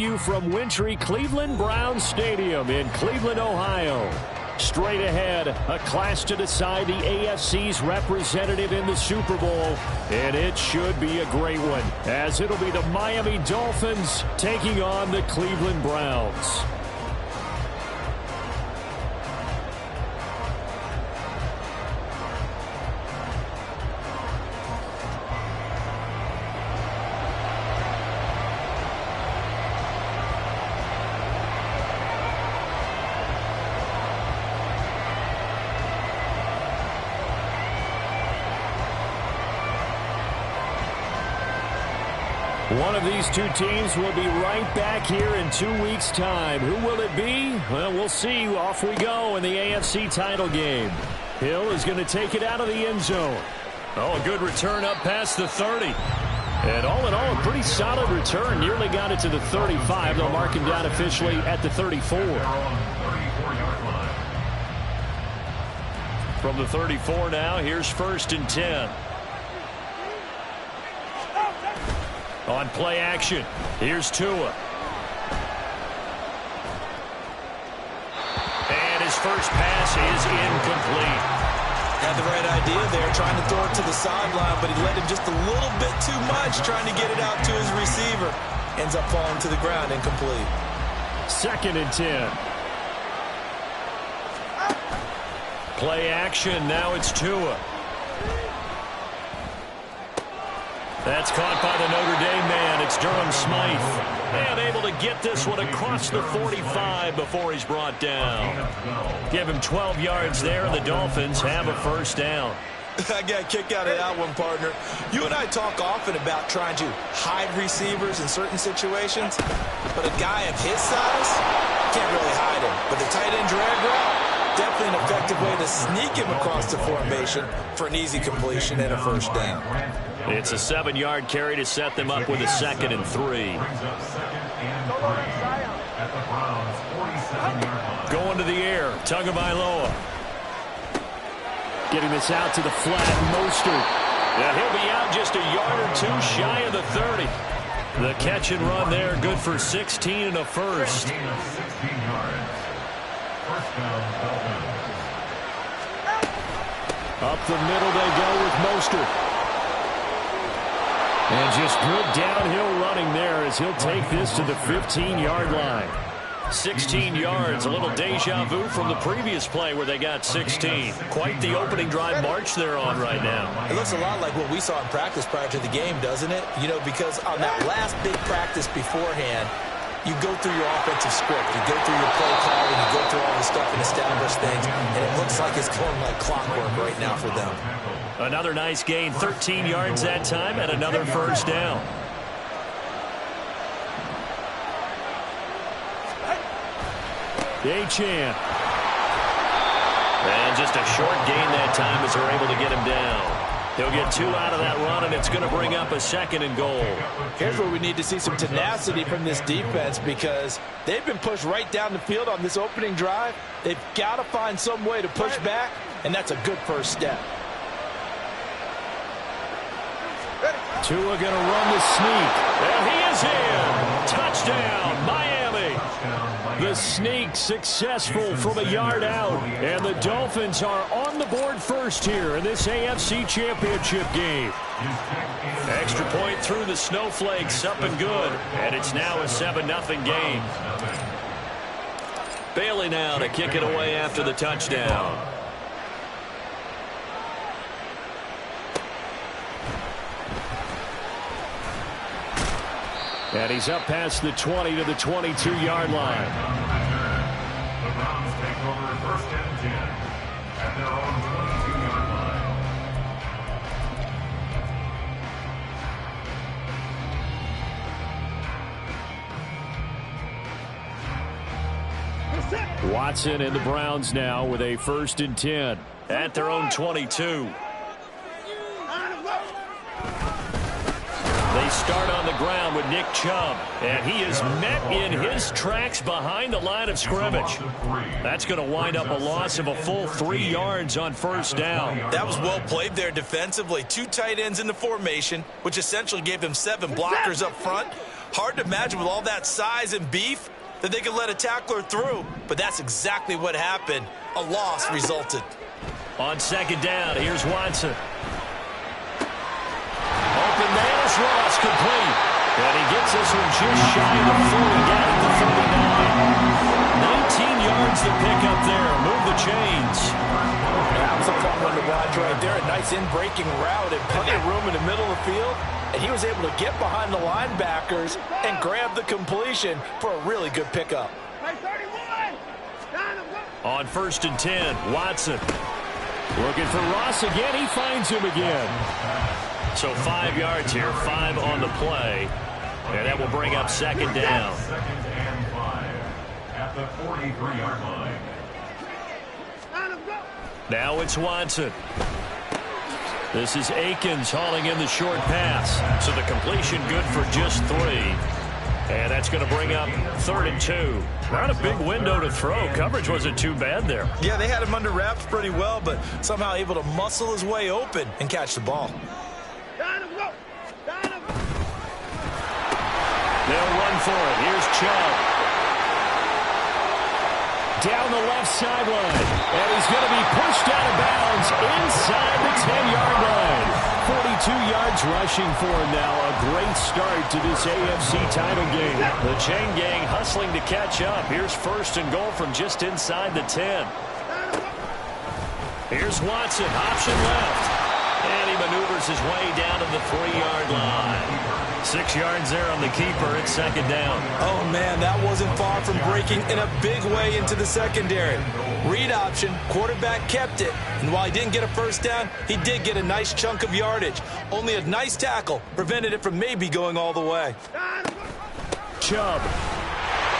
you from wintry Cleveland Browns Stadium in Cleveland, Ohio. Straight ahead, a clash to decide the AFC's representative in the Super Bowl, and it should be a great one, as it'll be the Miami Dolphins taking on the Cleveland Browns. One of these two teams will be right back here in 2 weeks' time. Who will it be? Well, we'll see. Off we go in the AFC title game. Hill is going to take it out of the end zone. Oh, a good return up past the 30. And all in all, a pretty solid return. Nearly got it to the 35. They'll mark him down officially at the 34. From the 34 now, here's 1st and 10. On play action, here's Tua. And his first pass is incomplete. Had the right idea there, trying to throw it to the sideline, but he led him just a little bit too much, trying to get it out to his receiver. Ends up falling to the ground, incomplete. 2nd and 10. Play action, now it's Tua. That's caught by the Notre Dame man. It's Durham Smythe. And able to get this one across the 45 before he's brought down. Give him 12 yards there, and the Dolphins have a first down. I got a kick out of that one, partner. You and I talk often about trying to hide receivers in certain situations, but a guy of his size can't really hide him. But the tight end drag route, definitely an effective way to sneak him across the formation for an easy completion and a first down. It's a 7-yard carry to set them up with a 2nd and 3. Going to the air, Tagovailoa. Getting this out to the flat, Mostert. And he'll be out just a yard or two shy of the 30. The catch and run there, good for 16 and a first. Up the middle they go with Mostert. And just good downhill running there as he'll take this to the 15-yard line. 16 yards, a little deja vu from the previous play where they got 16. Quite the opening drive march they're on right now. It looks a lot like what we saw in practice prior to the game, doesn't it? You know, because on that last big practice beforehand, you go through your offensive script, you go through your play calling, you go through all this stuff and establish things, and it looks like it's going like clockwork right now for them. Another nice gain, 13 yards that time, and another first down. Achane. And just a short gain that time as they're able to get him down. He'll get 2 out of that run, and it's going to bring up a 2nd and goal. Here's where we need to see some tenacity from this defense because they've been pushed right down the field on this opening drive. They've got to find some way to push back, and that's a good first step. Tua going to run the sneak. And he is in. Touchdown, Miami. The sneak successful from a yard out. And the Dolphins are on the board first here in this AFC Championship game. Extra point through the snowflakes, up and good. And it's now a 7-0 game. Bailey now to kick it away after the touchdown. And he's up past the 20 to the 22-yard line. The Browns take over 1st and 10 at their own 22-yard line. Watson and the Browns now with a 1st and 10 at their own 22. They start on the ground with Nick Chubb, and he is met in his tracks behind the line of scrimmage. That's going to wind up a loss of a full 3 yards on first down. That was well played there defensively. 2 tight ends in the formation, which essentially gave them 7 blockers up front. Hard to imagine with all that size and beef that they could let a tackler through, but that's exactly what happened. A loss resulted. On second down, here's Watson. Open man is Ross, complete. And he gets this one just shy of the 40, down at the 39. 19 yards to pick up there. Move the chains. That was a fun one to watch right there. A nice in-breaking route and plenty of room in the middle of the field. And he was able to get behind the linebackers and grab the completion for a really good pickup. On 1st and 10, Watson. Looking for Ross again. He finds him again. So 5 yards here, 5 on the play. And that will bring up second down. Second and 5 at the 43-yard line. Now it's Watson. This is Akins hauling in the short pass. So the completion good for just 3. And that's going to bring up 3rd and 2. Not a big window to throw. Coverage wasn't too bad there. Yeah, they had him under wraps pretty well, but somehow able to muscle his way open and catch the ball. They'll run for it. Here's Chubb. Down the left sideline. And he's going to be pushed out of bounds inside the 10-yard line. 42 yards rushing for him now. A great start to this AFC title game. The chain gang hustling to catch up. Here's 1st and goal from just inside the 10. Here's Watson. Option left. And he maneuvers his way down to the 3-yard line. 6 yards there on the keeper at second down. Oh, man, that wasn't far from breaking in a big way into the secondary. Read option, quarterback kept it. And while he didn't get a first down, he did get a nice chunk of yardage. Only a nice tackle prevented it from maybe going all the way. Chubb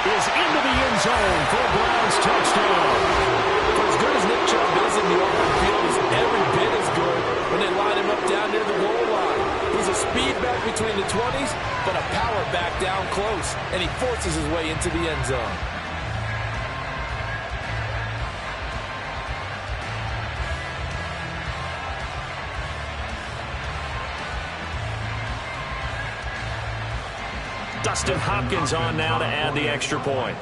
is into the end zone for a Browns touchdown. For as good as Nick Chubb is in the open field, he's every bit as good when they line him up down near the goal line. He's a speed back between the 20s, but a power back down close, and he forces his way into the end zone. Dustin Hopkins on now to add the extra point.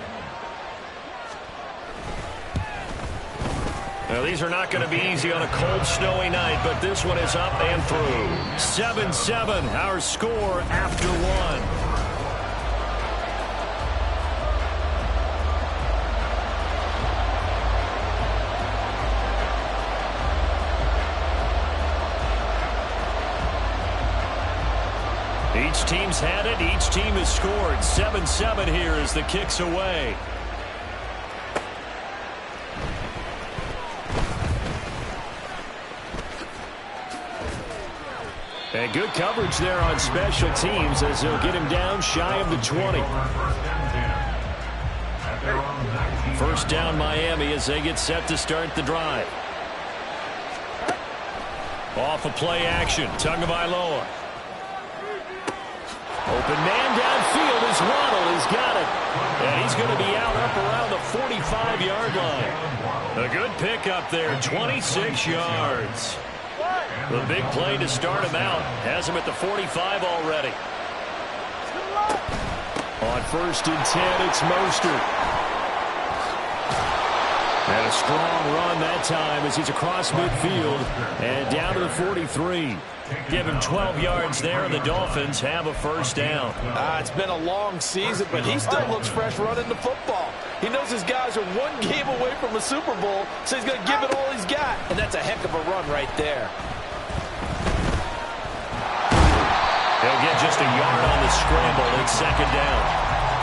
Now, these are not going to be easy on a cold, snowy night, but this one is up and through. 7-7, our score after 1. Each team's had it. Each team has scored. 7-7 here as the kick's away. And good coverage there on special teams as they'll get him down shy of the 20. First down Miami as they get set to start the drive. Off of play action. Tagovailoa. Open man downfield is Waddle. He's got it. And he's going to be out up around the 45-yard line. A good pickup there. 26 yards. The big play to start him out has him at the 45 already. On 1st and 10, it's Mostert. And a strong run that time as he's across midfield and down to the 43. Give him 12 yards there, and the Dolphins have a first down. It's been a long season, but he still looks fresh running the football. He knows his guys are one game away from a Super Bowl, so he's going to give it all he's got. And that's a heck of a run right there. He'll get just a yard on the scramble. It's second down.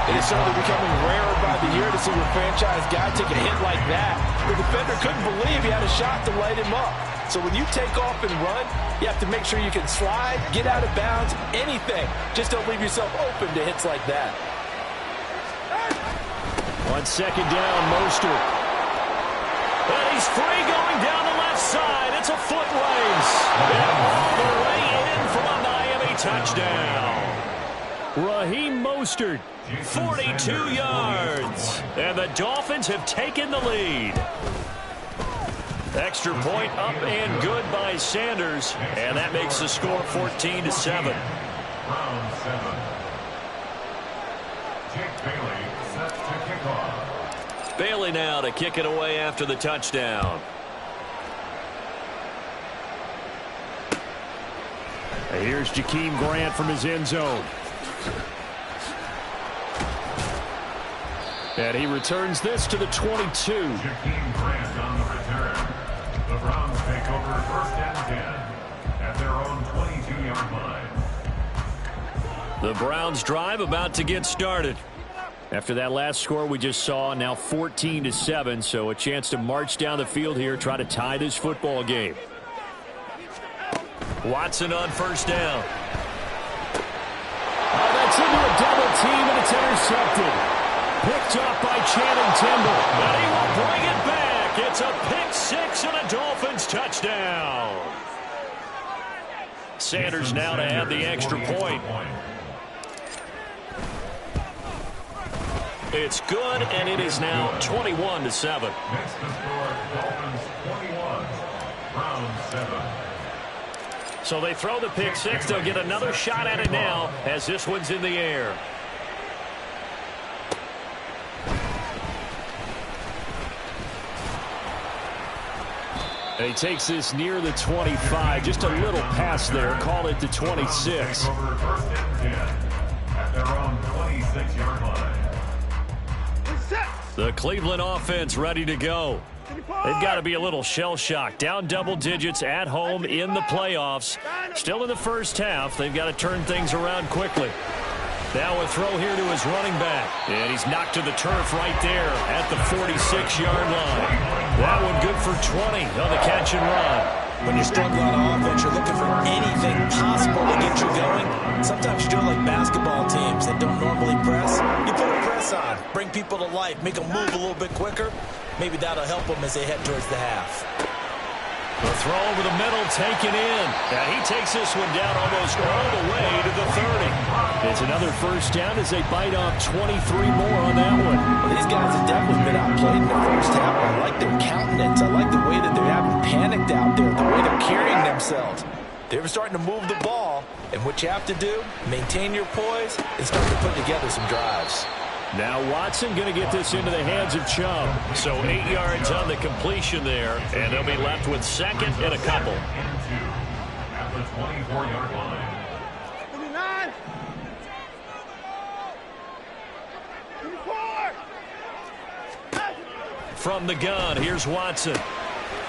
It is certainly becoming rarer by the year to see your franchise guy take a hit like that. The defender couldn't believe he had a shot to light him up. So when you take off and run, you have to make sure you can slide, get out of bounds, anything. Just don't leave yourself open to hits like that. On second down, Mostert. And he's free going down the left side. It's a foot race. And all the way in for a Miami touchdown. Raheem Mostert, 42 yards. And the Dolphins have taken the lead. Extra point up and good by Sanders. And that makes the score 14-7. Round 7. Bailey now to kick it away after the touchdown. And here's Jakeem Grant from his end zone. And he returns this to the 22. Jakeem Grant on the return. The Browns take over first and 10 at their own 22-yard line. The Browns drive about to get started. After that last score we just saw, now 14-7, so a chance to march down the field here, try to tie this football game. Watson on first down. Oh, that's into a double team, and it's intercepted. Picked off by Channing Tindall. And he will bring it back. It's a pick six and a Dolphins touchdown. Sanders now to add the extra point. It's good, and it is now 21-7. Next to score, Dolphins 21, Browns 7. So they throw the pick six. They'll get another shot at it now as this one's in the air. And he takes this near the 25. Just a little pass there. Call it the 26. Over first and 10 at their own 26-yard line. The Cleveland offense ready to go. They've got to be a little shell-shocked. Down double digits at home in the playoffs. Still in the first half. They've got to turn things around quickly. Now a throw here to his running back. And he's knocked to the turf right there at the 46-yard line. That one good for 20 on the catch and run. When you're struggling on offense, you're looking for anything possible to get you going. Sometimes you do like basketball teams that don't normally press. You put a press on, bring people to life, make them move a little bit quicker. Maybe that'll help them as they head towards the half. The throw over the middle taken in. Now he takes this one down almost all the way to the 30. It's another first down as they bite off 23 more on that one. Well, these guys have definitely been outplayed in the first half. I like their countenance. I like the way that they haven't panicked out there, the way they're carrying themselves. They're starting to move the ball, and what you have to do, maintain your poise and start to put together some drives. Now Watson going to get this into the hands of Chubb. So 8 yards on the completion there, and they'll be left with second and a couple. At the 24-yard line. From the gun, here's Watson.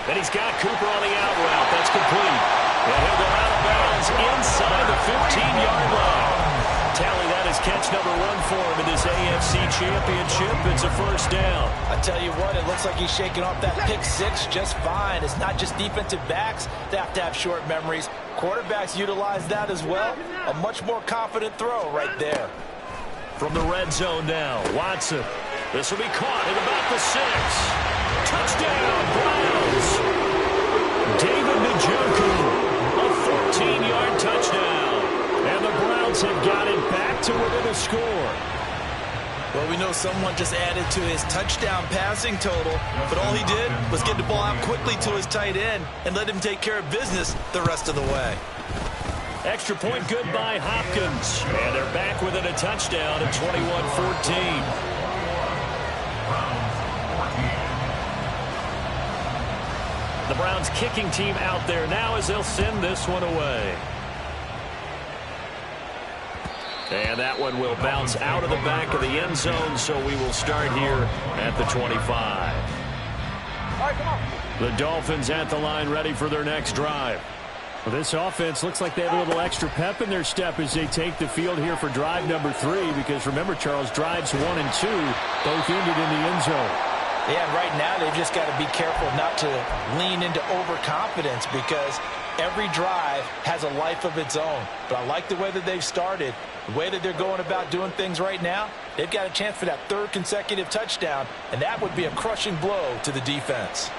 And he's got Cooper on the out route. That's complete. And he'll go out of bounds inside the 15-yard line. Tally, that is catch number one for him in this AFC Championship. It's a first down. I tell you what, it looks like he's shaking off that pick six just fine. It's not just defensive backs that have to have short memories. Quarterbacks utilize that as well. A much more confident throw right there. From the red zone now, Watson. This will be caught at about the 6. Touchdown, Browns. David Njoku, a 14-yard touchdown. And the Browns have got it back to within a score. Well, we know someone just added to his touchdown passing total, but all he did was get the ball out quickly to his tight end and let him take care of business the rest of the way. Extra point good by Hopkins. And they're back within a touchdown at 21-14. The Browns kicking team out there now as they'll send this one away. And that one will bounce out of the back of the end zone, so we will start here at the 25. All right, come on. The Dolphins at the line ready for their next drive. Well, this offense looks like they have a little extra pep in their step as they take the field here for drive number 3, because remember, Charles, drives 1 and 2 both ended in the end zone. Yeah, and right now they've just got to be careful not to lean into overconfidence, because every drive has a life of its own. But I like the way that they've started, the way that they're going about doing things right now. They've got a chance for that 3rd consecutive touchdown, and that would be a crushing blow to the defense.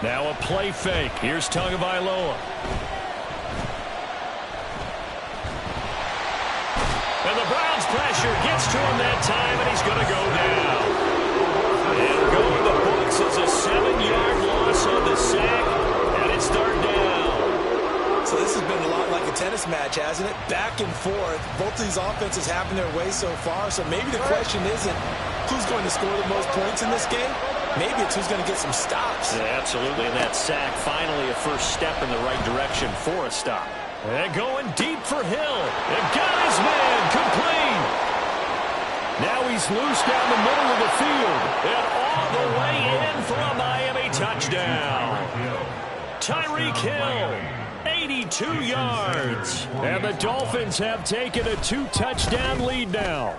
Now a play fake. Here's Tagovailoa. And the Browns pressure gets to him that time, and he's going to go down. And go in the books as a 7-yard loss on the sack, and it's 3rd down. So this has been a lot like a tennis match, hasn't it? Back and forth. Both of these offenses having their way so far. So maybe the question isn't who's going to score the most points in this game. Maybe it's who's going to get some stops. Yeah, absolutely. And that sack, finally a first step in the right direction for a stop. And going deep for Hill. And got his man complete. Now he's loose down the middle of the field. And all the way in for a Miami touchdown. Tyreek Hill. 82 yards. And the Dolphins have taken a 2-touchdown lead now.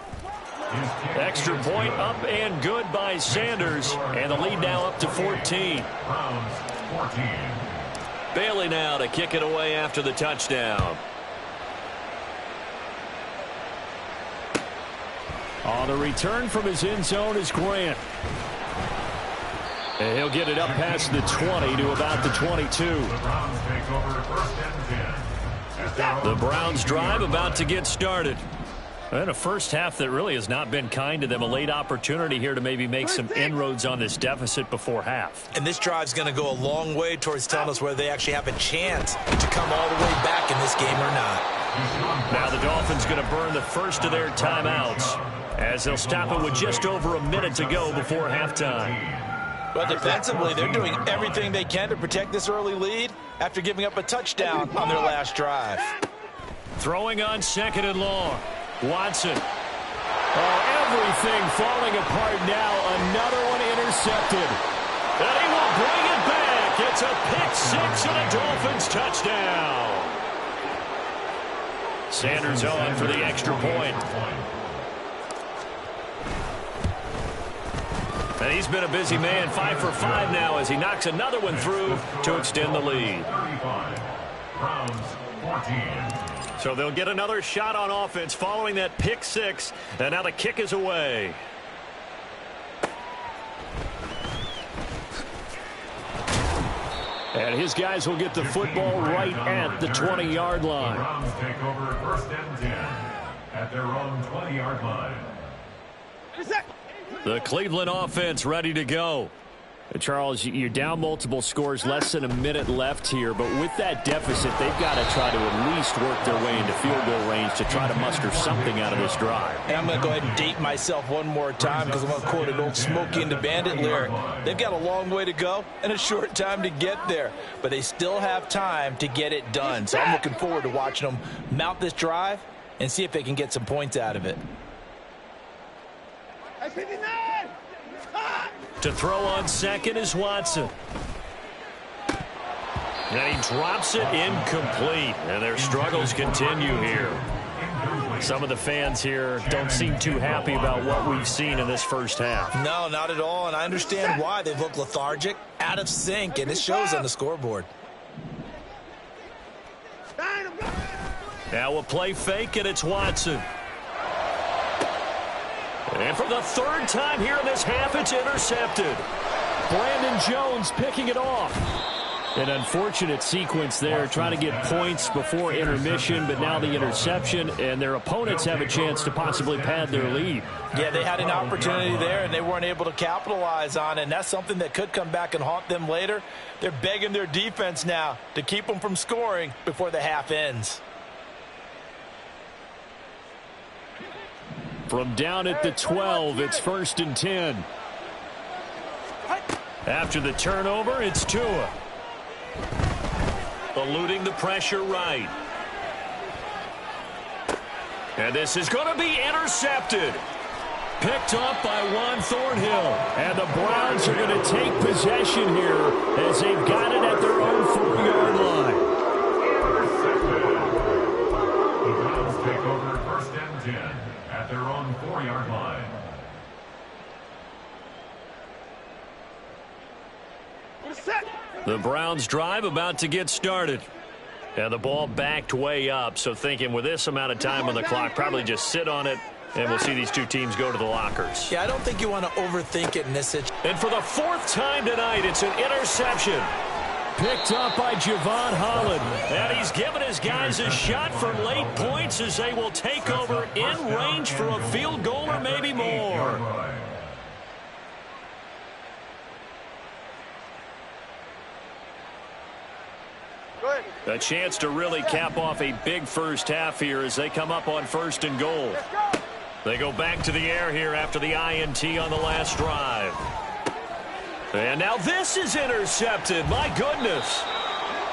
Extra point up and good by Sanders. And the lead now up to 14. Bailey now to kick it away after the touchdown. On the return from his end zone is Grant. And he'll get it up past the 20 to about the 22. The Browns drive about to get started. And a first half that really has not been kind to them. A late opportunity here to maybe make some inroads on this deficit before half. And this drive's going to go a long way towards telling us whether they actually have a chance to come all the way back in this game or not. Now the Dolphins going to burn the first of their timeouts as they'll stop it with just over a minute to go before halftime. But defensively, they're doing everything they can to protect this early lead after giving up a touchdown on their last drive. Throwing on second and long. Watson. Oh, everything falling apart now. Another one intercepted. And he will bring it back. It's a pick-6 and a Dolphins touchdown. Sanders on for the extra point. And he's been a busy man, 5 for 5 now as he knocks another one through to extend the lead. So they'll get another shot on offense following that pick-6, and now the kick is away. And his guys will get the football right at the 20-yard line. Browns take over first and 10 at their own 20-yard line. The Cleveland offense ready to go. Charles, you're down multiple scores, less than a minute left here, but with that deficit, they've got to try to at least work their way into field goal range to try to muster something out of this drive. And I'm going to go ahead and date myself one more time because I'm going to quote an old Smokey and the Bandit lyric. They've got a long way to go and a short time to get there, but they still have time to get it done. So I'm looking forward to watching them mount this drive and see if they can get some points out of it. To throw on second is Watson. And he drops it incomplete. And their struggles continue here. Some of the fans here don't seem too happy about what we've seen in this first half. No, not at all, and I understand why. They've looked lethargic, out of sync, and it shows on the scoreboard. Now a play fake, and it's Watson. And for the third time here in this half, it's intercepted. Brandon Jones picking it off. An unfortunate sequence there, trying to get points before intermission, but now the interception, and their opponents have a chance to possibly pad their lead. Yeah, they had an opportunity there, and they weren't able to capitalize on it, and that's something that could come back and haunt them later. They're begging their defense now to keep them from scoring before the half ends. From down at the 12, it's 1st and 10. After the turnover, it's Tua. Eluding the pressure right. And this is going to be intercepted. Picked up by Juan Thornhill. And the Browns are going to take possession here as they've got it at their own 4-yard line. The Browns take over 1st and 10 at their own 4-yard line. The Browns drive about to get started. And the ball backed way up, so thinking with this amount of time on the clock, probably just sit on it, and we'll see these two teams go to the lockers. Yeah, I don't think you want to overthink it in this situation. And for the 4th time tonight, it's an interception. Picked up by Javon Holland. And he's given his guys a shot for late points as they will take over in range for a field goal or maybe more. Go ahead. A chance to really cap off a big first half here as they come up on 1st and goal. They go back to the air here after the INT on the last drive. And now this is intercepted. My goodness.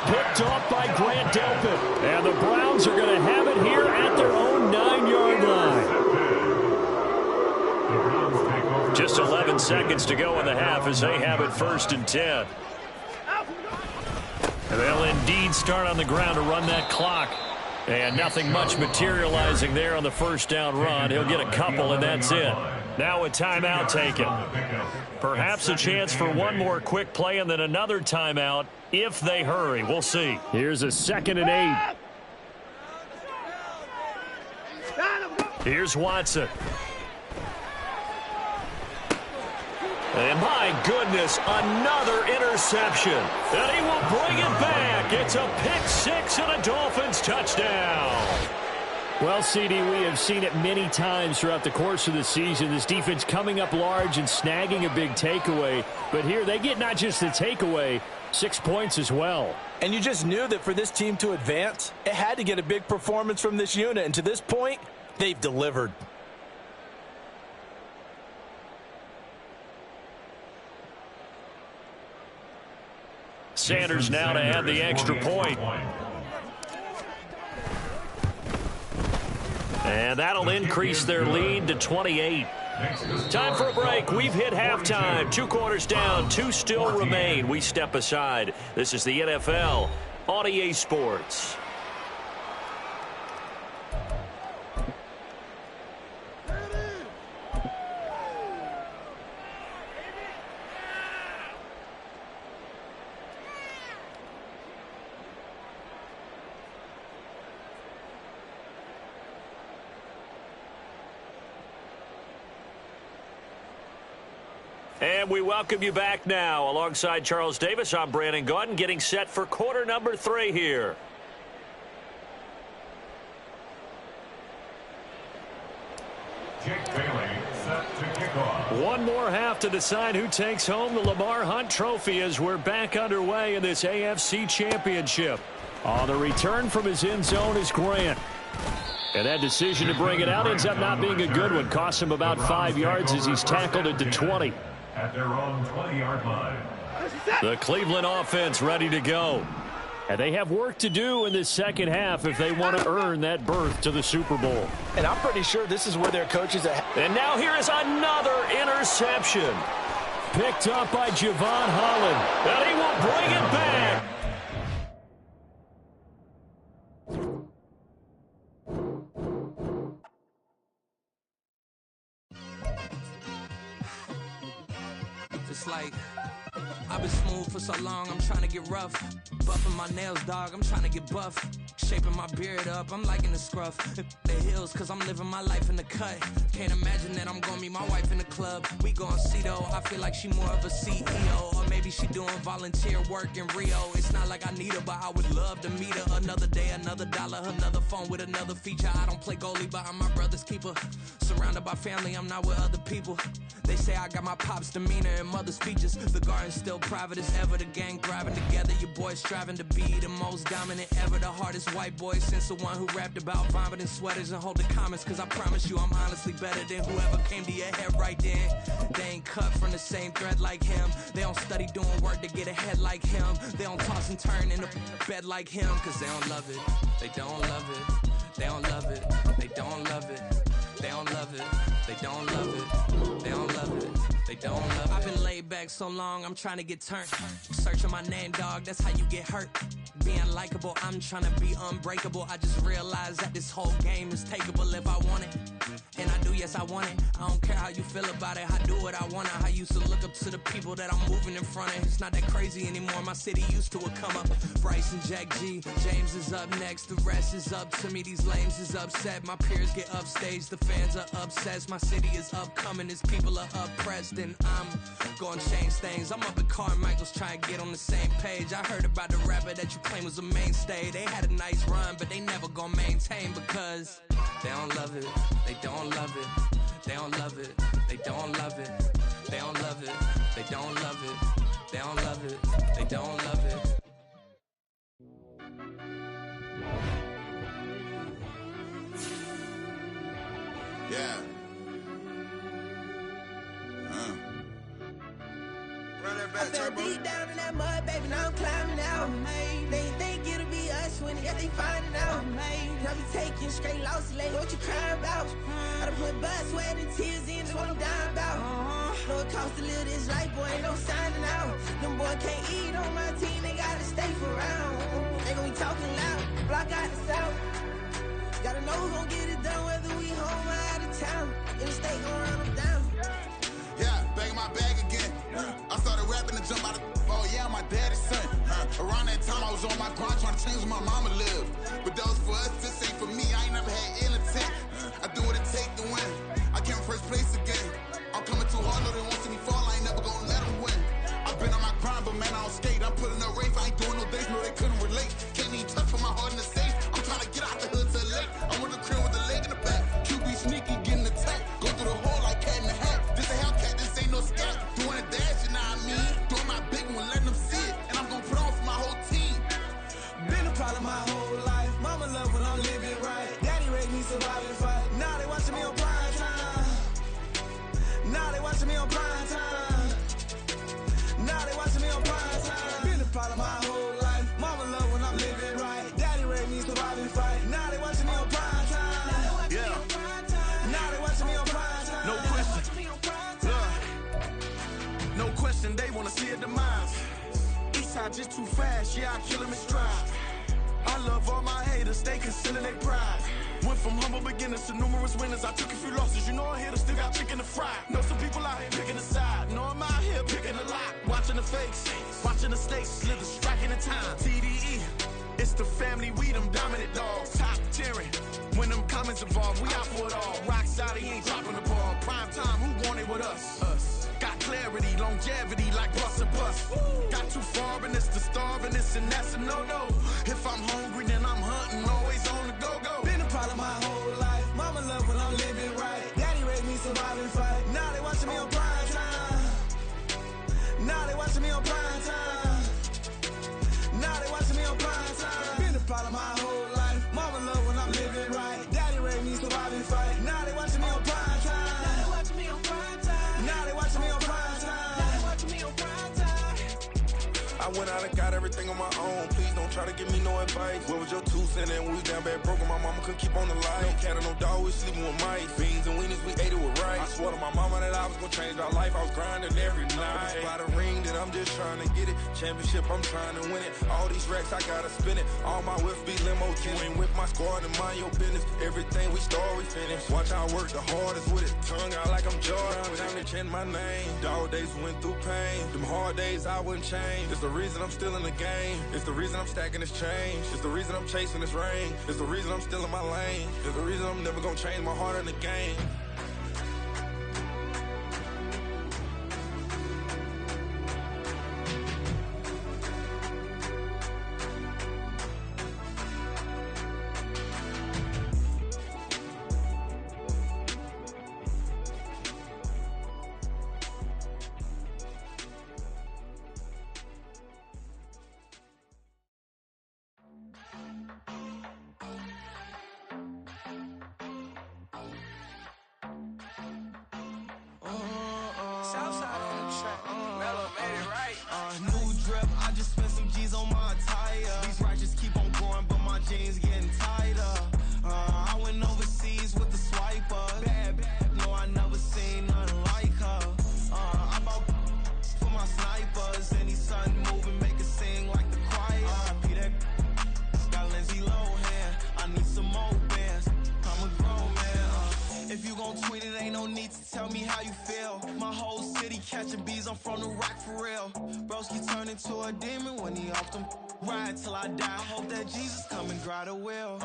Picked off by Grant Delpit. And the Browns are going to have it here at their own 9-yard line. Just 11 seconds to go in the half as they have it 1st and 10. And they'll indeed start on the ground to run that clock. And nothing much materializing there on the first down run. He'll get a couple, and that's it. Now a timeout taken. Perhaps a chance for one more quick play and then another timeout if they hurry. We'll see. Here's a 2nd and 8. Here's Watson. And my goodness, another interception. And he will bring it back. It's a pick 6 and a Dolphins touchdown. Well, CD, we have seen it many times throughout the course of the season. This defense coming up large and snagging a big takeaway. But here they get not just the takeaway, 6 points as well. And you just knew that for this team to advance, it had to get a big performance from this unit. And to this point, they've delivered. Sanders now to add the extra point. And that'll increase their lead to 28. Time for a break. We've hit halftime. 2 quarters down. 2 still remain. We step aside. This is the NFL on EA Sports. And we welcome you back now. Alongside Charles Davis, I'm Brandon Gaudin, getting set for quarter number 3 here. Jake Bailey set to kick off. One more half to decide who takes home the Lamar Hunt Trophy as we're back underway in this AFC Championship. On the return from his end zone is Grant. And that decision to bring it out ends up not being a good one. Costs him about 5 yards as he's tackled it to 20. At their own 20-yard line. The Cleveland offense ready to go. And they have work to do in this second half if they want to earn that berth to the Super Bowl. And I'm pretty sure this is where their coaches are. And now here is another interception. Picked up by Javon Holland. And he will bring it back. It's like I've been smooth for so long, I'm trying to get rough. Buffing my nails, dog, I'm trying to get buff. Shaping my beard up, I'm liking the scruff. The hills, cause I'm living my life in the cut. Can't imagine that I'm gonna meet my wife in the club. We gon' see though, I feel like she more of a CEO. Or maybe she doing volunteer work in Rio. It's not like I need her, but I would love to meet her. Another day, another dollar, another phone with another feature. I don't play goalie, but I'm my brother's keeper. Surrounded by family, I'm not with other people. They say I got my pop's demeanor and mother's features. The garden's still private as ever. The gang thriving together. Your boys striving to be the most dominant ever. The hardest white boy since the one who rapped about vomiting sweaters and holding comments. Cause I promise you I'm honestly better than whoever came to your head right then. They ain't cut from the same thread like him. They don't study doing work to get ahead like him. They don't toss and turn in the bed like him. Cause they don't love it. They don't love it. They don't love it. They don't love it. They don't love it. They don't love it. They don't love it. They don't love it. I've been laid back so long, I'm trying to get turned. Searching my name, dog, that's how you get hurt. Being likable, I'm trying to be unbreakable. I just realized that this whole game is takeable if I want it. And I do, yes, I want it. I don't care how you feel about it. I do what I want. I used to look up to the people that I'm moving in front of. It's not that crazy anymore. My city used to a come up. Bryce and Jack G. James is up next. The rest is up to me. These lames is upset. My peers get upstaged. The fans are obsessed. My city is upcoming. These people are oppressed. And I'm gonna change things. I'm up at Carmichael's trying to get on the same page. I heard about the rapper that you claim was a mainstay. They had a nice run, but they never gonna maintain because they don't love it. They don't love it. They don't love it. They don't love it. They don't love it. They don't love it. They don't love it. They don't love it. Yeah. I fell deep down in that mud, baby, now I'm climbing out. They think it'll be us when they finding out. I be taking straight losses, like what you crying about? I done put blood, sweat, and tears in, that's what I'm dying about. Know it costs to live this life, boy, ain't no signing out. Them boy can't eat on my team, they gotta stay for round. They gon' be talking loud, block out the south. Gotta know who gon' get it done, whether we home or out of town. In the state gon' run them down. Yeah, back in my bag again. I started rapping to jump out of oh yeah, my daddy's son. Around that time I was on my grind trying to change where my mama lived. But that was for us, this ain't for me. I ain't never had ill intent. I do what it take to win. I came first place again. I'm coming too hard, no they won't see me fall. I ain't never gonna let them win. I've been on my grind, but man I don't skate. I'm putting up race, I ain't doing no days, no they couldn't relate. Can't even touch for my heart in the safe. I'm trying to get out the hood to the lake. I'm with the crib with the leg in the back. QB sneaky, getting attacked. Go through the hole like cat in the hat. This a Hellcat, this ain't no scat. Doing a dash, you know what I mean? Doing my big one, letting them see it. And I'm gonna put on for my whole team. Been a problem my whole life. Mama love when I'm living right. Daddy raised me surviving fight. Now they watching me on prime time. Now they watching me on prime time. Now they watching me on prime time. Been a problem my whole life. Mama love when I'm living right. Daddy raised me surviving fight. Now they watching me on prime time. Yeah. Now they watching me on prime time. No question. No question, they wanna see a demise. Eastside just too fast, yeah, I kill them in stride. I love all my haters, they concealing their pride. Went from humble beginners to numerous winners. I took a few losses, you know I'm here to still got chicken to fry. Know some people out here picking a side, know I'm out here picking a lot. Watching the fakes, watching the stakes, slither, striking the time. TDE, it's the family, we them dominant dogs. Top tiering, when them comments involved, we out for it all. Rock solid, he ain't dropping the ball. Prime time, who want it with us? Us. Got clarity, longevity, like bust and bust. Got too far and it's the starving, this and that's a no-no. If I'm hungry, then I'm hunting, always on the go-go. Been a problem my whole life. Mama love when I'm living right. Daddy raised me surviving fight. Now they watching me on prime time. Now they watching me on prime time. Now they watching me on prime time. Been a problem my whole life. Mama love when I'm living right. Daddy raised me surviving fight. Now they watching me on prime time. Now they watching me on prime time. Now they watching me on prime time. Now they watching me on prime time. I went out and got everything on my own. Please don't try to give me no advice. What was your 2 cents and we was down bad broke and my mama couldn't keep on the light. No cat or no dog, we sleeping with mice. Beans and weenies, we ate it with rice. I swore to my mama that I was gonna change our life. I was grinding every night. By the ring that I'm just trying to get it. Championship, I'm trying to win it. All these racks, I gotta spin it. All my whips be limo. You ain't with my squad and mind your business. Everything we start, we finish. Watch I work the hardest with it. Tongue out like I'm Jordan. Time to change my name. Dog days went through pain. Them hard days I wouldn't change. It's the reason I'm still in the game. It's the reason I'm stacking this change. It's the reason I'm chasing this rain. It's the reason I'm still in my lane. It's the reason I'm never gonna change my heart in the game. Southside on the track. Mellow made it right. New drip, I just spent some G's on my attire. These righteous keep on going, but my jeans getting tighter. I went overseas with the swiper. Bad, no, I never seen nothing like her. I bought for my snipers. Any sun moving, make it sing like the choir. RIP that got Lindsay Lohan. I need some more bands. I'm a grown man. If you gon' tweet it, ain't no need to tell me how you feel. My whole city catching bees, I'm from the rock for real. Broski turn into a demon when he off them. Ride till I die, hope that Jesus come and dry the wheel.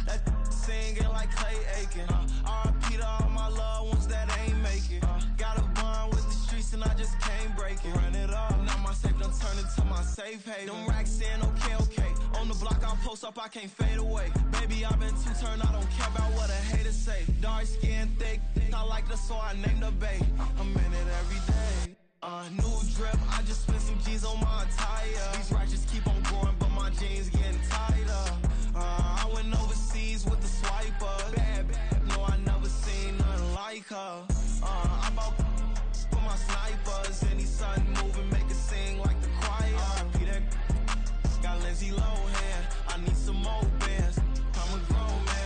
That singing like Clay Aiken. RIP to all my loved ones that ain't make it. Got a bond with the streets and I just can't break it. Run it up, now my safe done turn into my safe haven. Them racks in, okay. On the block I post up, I can't fade away. Baby, I've been too turned, I don't care about what a hater say. Dark skin, thick, I like the so I named the bae. I'm in it every day. New drip, I just spent some G's on my attire. These righteous keep on growing, but my jeans getting tighter. I went overseas with the swiper. Bad, no, I never seen I bought for my snipers. Any sun moving, make it sing like the choir. RP that got Lindsay Lohan. I need some more bands. I'm a grown man.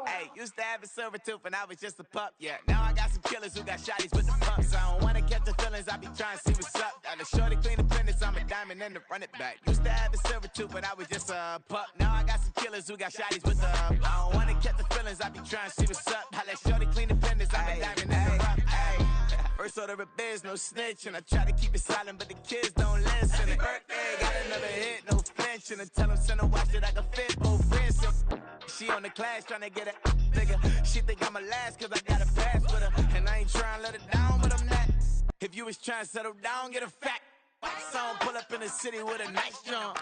Hey, used to have a silver tooth when I was just a pup, yeah. Now I got some killers who got shotties with the pumps. I don't wanna catch the feelings, I be trying to see what's up. Got a shorty clean the fitness, I'm a diamond and to run it back. Used to have a silver tooth when I was just a pup. Now I got some killers who got shotties with the I don't wanna catch the feelings, I be trying to see what's up. I let shorty clean the fitness, I'm a diamond and to run it. First order of biz, no snitch, and I try to keep it silent, but the kids don't listen. And birthday, got another hit, no flinch, and I tell them send a watch that I can fit both wrists. She on the class tryna get a nigga. She think I'm a last cause I got a pass with her. And I ain't tryna let her down, but I'm not. If you was tryna settle down, get a fat song. Pull up in the city with a nice jump.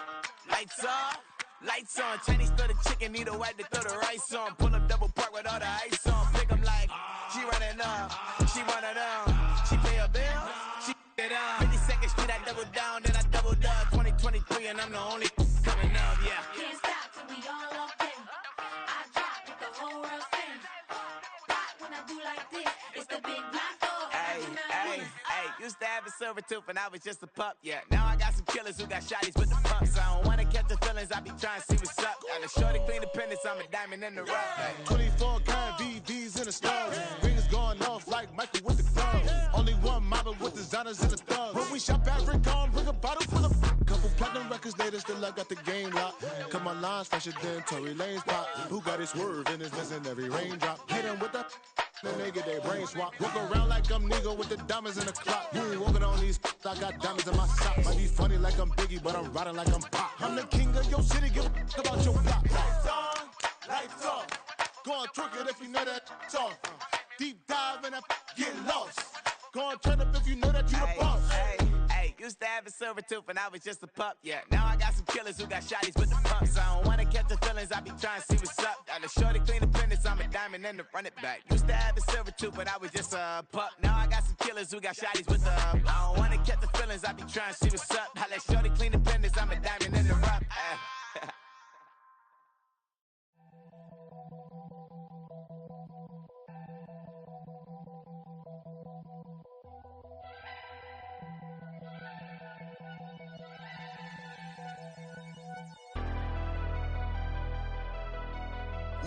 Lights off, lights on. Chinese throw the chicken, need a wipe to throw the rice on. Pull up double park with all the ice on. Pick 'em like, she running up, she running down. She pay her bill, she it up. 52nd Street, I double down, then I doubled up. 2023 and I'm the only coming up, yeah. Can't stop till we all up there. I drop with the whole world sing. Rock when I do like this, it's the big black dog. Hey, used to have a silver tooth when I was just a pup, yeah. Now I got some killers who got shotties with the pumps. I don't wanna catch the feelings, I be trying to see what's up. Got a shorty clean the pendants, I'm a diamond in the rough. Hey. 24 karat VVs in the stars. Rings going off like Michael with the gloves. Only one model with designers in the thugs. When we shop at Rick on, bring a bottle full of couple platinum records later, still I got the game locked. Cause my lines fresher than Tory Lane's pop. Who got his swerve and is missing every raindrop. Hit him with the then they get their brain swap. Walk around like I'm nigga with the diamonds in the clock. You ain't walking on these, I got diamonds in my sock. Might be funny like I'm Biggie, but I'm riding like I'm Pop. I'm the king of your city, give a about your block. Lights on, lights off. Go on, twerk it if you know that it's off. Deep dive and I get lost. Go on, turn up if you know that you the boss. Hey, used to have a silver tooth when I was just a pup, yeah. Now I got some killers who got shotties with the pumps. I don't wanna catch the feelings, I be trying to see what's up. Got a shorty clean the pendants, I'm a diamond and to run it back. Used to have a silver tooth when I was just a pup. Now I got some killers who got shotties with the I don't wanna catch the feelings, I be trying to see what's up. I let shorty clean the pendants, I'm a diamond in the rough.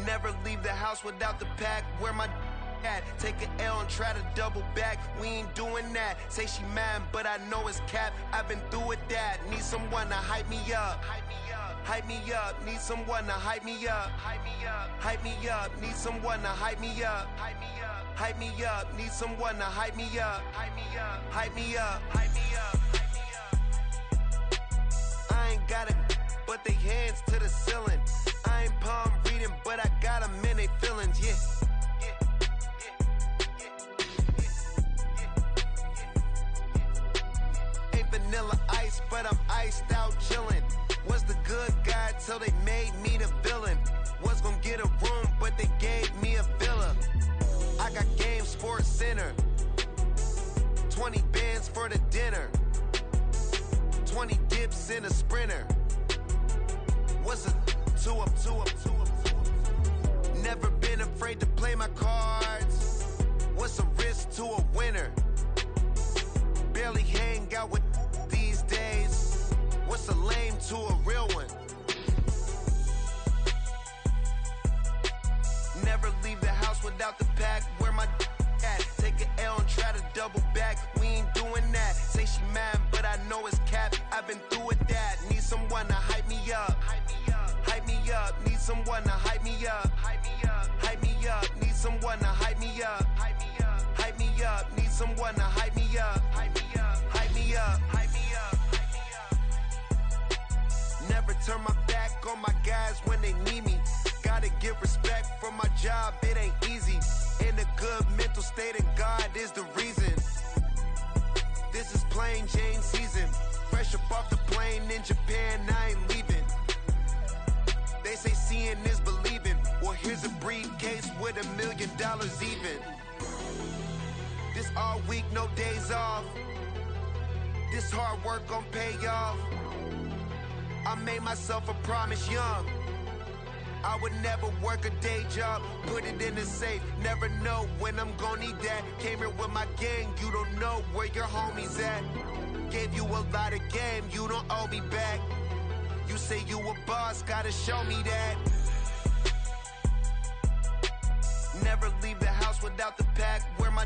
Never leave the house without the pack. Where my at? Take an L and try to double back. We ain't doing that. Say she mad, but I know it's cap. I've been through with that. Need someone to hype me up. Hype me up. Need someone to hype me up. Hype me up. Need someone to hype me up. Hype me up. Need someone to hype me up. Hype me up. I ain't got it, but they hands to the ceiling. I ain't palm reading, but I got them in they feelings, yeah. Ain't vanilla ice, but I'm iced out chillin'. Was the good guy till they made me the villain. Was gonna get a room, but they gave me a villa. I got game, Sports Center. 20 bands for the dinner. 20 dips in a Sprinter. What's a two up. Never been afraid to play my cards. What's a risk to a winner? Barely hang out with these days. What's a lame to a real one? Never leave the house without the pack. Where my at? Take an L and try to double back. We ain't doing that. Say she mad, but I know it's cap. I've been through with that. Need someone to hype me up. Hype me up. Need someone to hype me up. Hype me up. Need someone to hype me up. Hype me up. Need someone to hype me up. Hype me up. Never turn my back on my guys when they need me. Gotta give respect for my job, it ain't easy. In a good mental state, and God is the reason. This is plain Jane season. Fresh up off the plane in Japan, I ain't leaving. all week, no days off. This hard work gon' pay off. I made myself a promise young. I would never work a day job, put it in the safe. Never know when I'm gon' need that. Came here with my gang, you don't know where your homies at. Gave you a lot of game, you don't owe me back. You say you a boss, gotta show me that. Never leave the house without the pack. Where my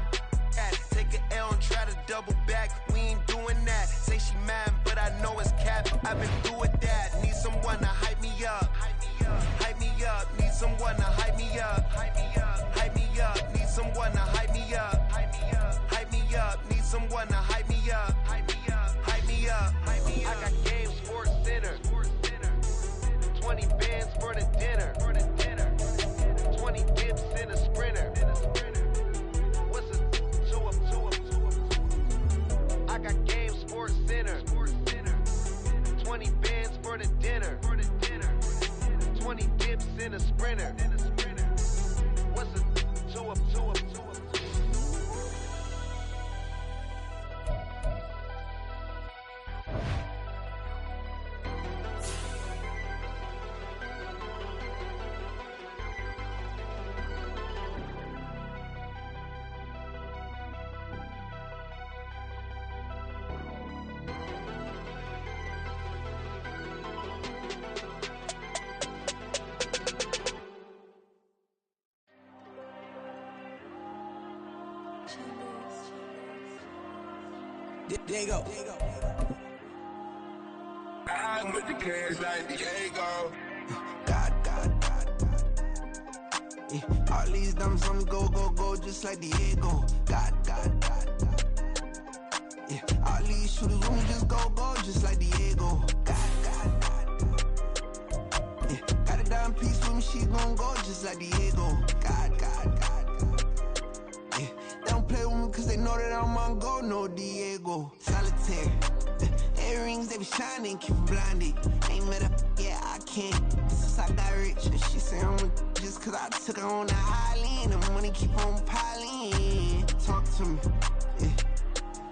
at? Take an L and try to double back. We ain't doing that. Say she mad, but I know it's cap. I've been through with that. Need someone to hype me up. Hype me up. Need someone to hype me up. Hype me up. Need someone to hype me up. Hype me up. Need someone to hype me up. Hype me up. I got game sports dinner. 20 bands for the dinner. 20 dips in a sprinter. What's a 2 up? I got game sports center. 20 bands for the dinner. 20 dips in a sprinter. What's a 2 up? There you go. I'm with the cash like Diego. God. Yeah, all these diamonds on me go, just like Diego. God. Yeah, all these shooters on me just go, just like Diego. God. Yeah, got a dime piece with me, she gon' go just like Diego. God. Yeah, they don't play with me cause they know that I'm on go, no Diego. Solitaire. Earrings, they be shining, keep them blinded. Ain't met up, yeah, I can't. Since I got rich, and she say I'm just cause I took her on the island. The money keep on piling. Talk to me, yeah.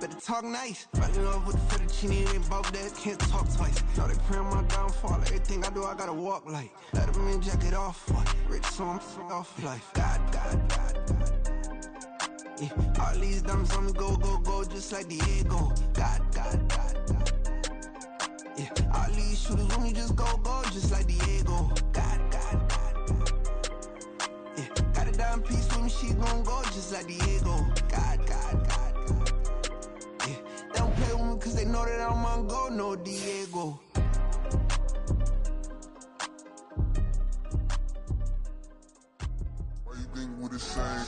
Better talk nice. Fucking up with the fettuccine, they both dead, can't talk twice. Know they pray on my downfall, everything I do, I gotta walk like. Let them in, jacket off, what? Rich, so I'm off life. God. Yeah, all these diamonds on me go, just like Diego. God. Yeah, all these shooters on me just go, just like Diego. God. Yeah, got a dime piece with me, she gon' go just like Diego. God. Yeah, they don't play with me cause they know that I'm on go, no Diego. Why you think we the same?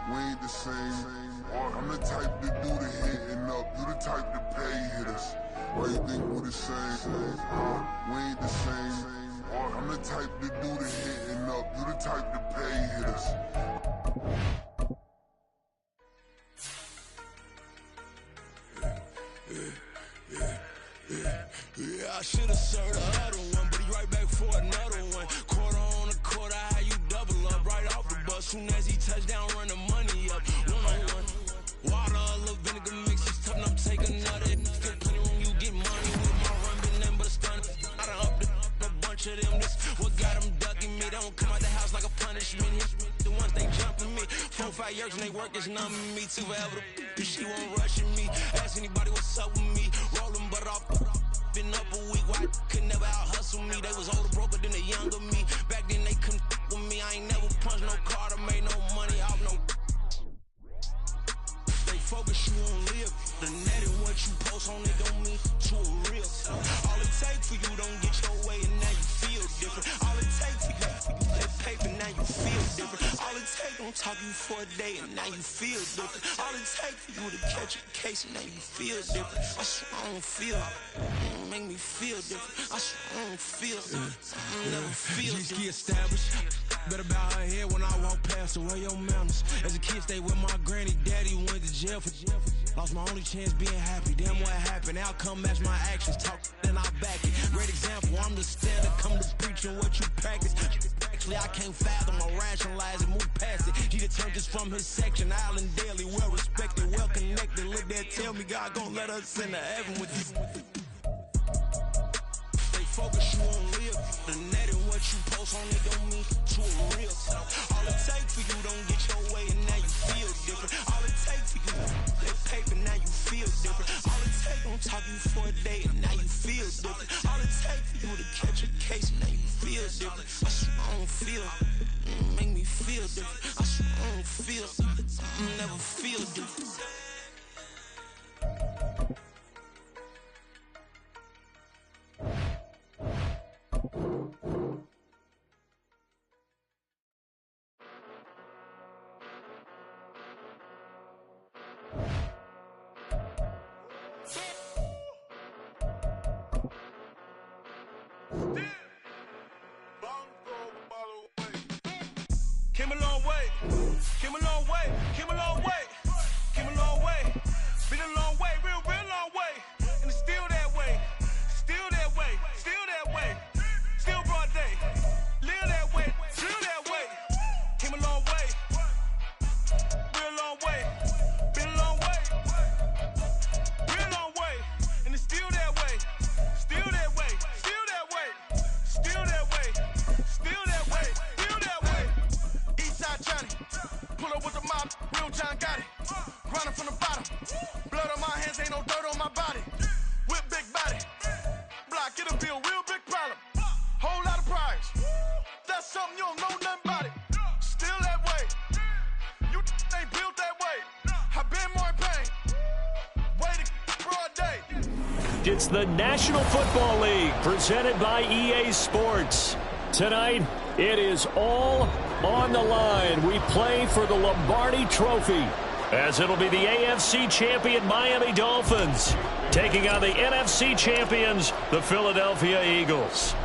We ain't the same. I'm the type to do the hitting up, you the type to pay hitters. Why you think we the same? We ain't the same. I'm the type to do the hitting up, you the type to pay hitters. Yeah, I should've served the other one, but he right back for another one. Quarter on a quarter, how you double up right off the bus. Soon as he touch down, run the money up. 1-on-1. Water, a little vinegar mix, it's tough enough to take another. Still plenty room, you get money with my run, been nothing but a stun. I done up a bunch of them. This what got them ducking me. They don't come out the house like a punishment. The ones they jumping me. 4-5 years and they work is numbing me. Too forever the she won't rushing me. Ask anybody what's up with me. Rolling butt off. Been up a week, why could never out hustle me? They was older, broker than the younger me. Back then they couldn't with me. I ain't never punched no card or made no money off no. They focus you on live. The net and what you post on it don't mean to a real. All it take for you don't get your way and now you feel different. All it take for you that paper, now you feel different. All it take don't talk you for a day and now you feel different. All it take for you to catch a case and now you feel different. I swear I don't feel make me feel different. I swear I don't feel I never feel different. Established. Better bow her head when I walk past her. Where your manners? As a kid, stay with my granny. Daddy went to jail for Lost my only chance being happy. Damn, what happened? Outcome match my actions. Talk, then I'll back it. Great example. I'm the standard. Come to preaching what you practice. Actually, I can't fathom or rationalize it. Move past it. He turned this from his section. Island Daily, well respected, well connected. Look there, tell me God gon' let us into heaven with you. Stay focused, you won't live. The net and what you post on it don't mean to a real. All it takes for you don't get your way and now you feel different. All it takes for you that paper, now you feel different. All it takes don't talk you for a day and now you feel different. All it takes for you to catch a case and now you feel different. I swear I don't feel make me feel different. I swear I don't feel never feel different. Came a long way, came a long way, came a long way, came a long way, been a long way, real long way, and it's still that way, still that way, still that way, still broad day, live that way, feel that way, came a long way, real long way, been a long way, real long way, and it's still that way, still that way, still that way, still that way, still that way, still that way. Eastside Johnny, pull up with the mob, real John got it. Grinding from the bottom, blood on my hands, ain't no dirt on my body. Whip big body, block, it'll be a real big problem. Whole lot of prize, that's something you don't know nothing about it. Still that way, you ain't built that way. I've been more in pain, way to broad day. It's the National Football League presented by EA Sports. Tonight, it is all on the line. We play for the Lombardi Trophy, as it'll be the AFC champion Miami Dolphins taking on the NFC champions, the Philadelphia Eagles.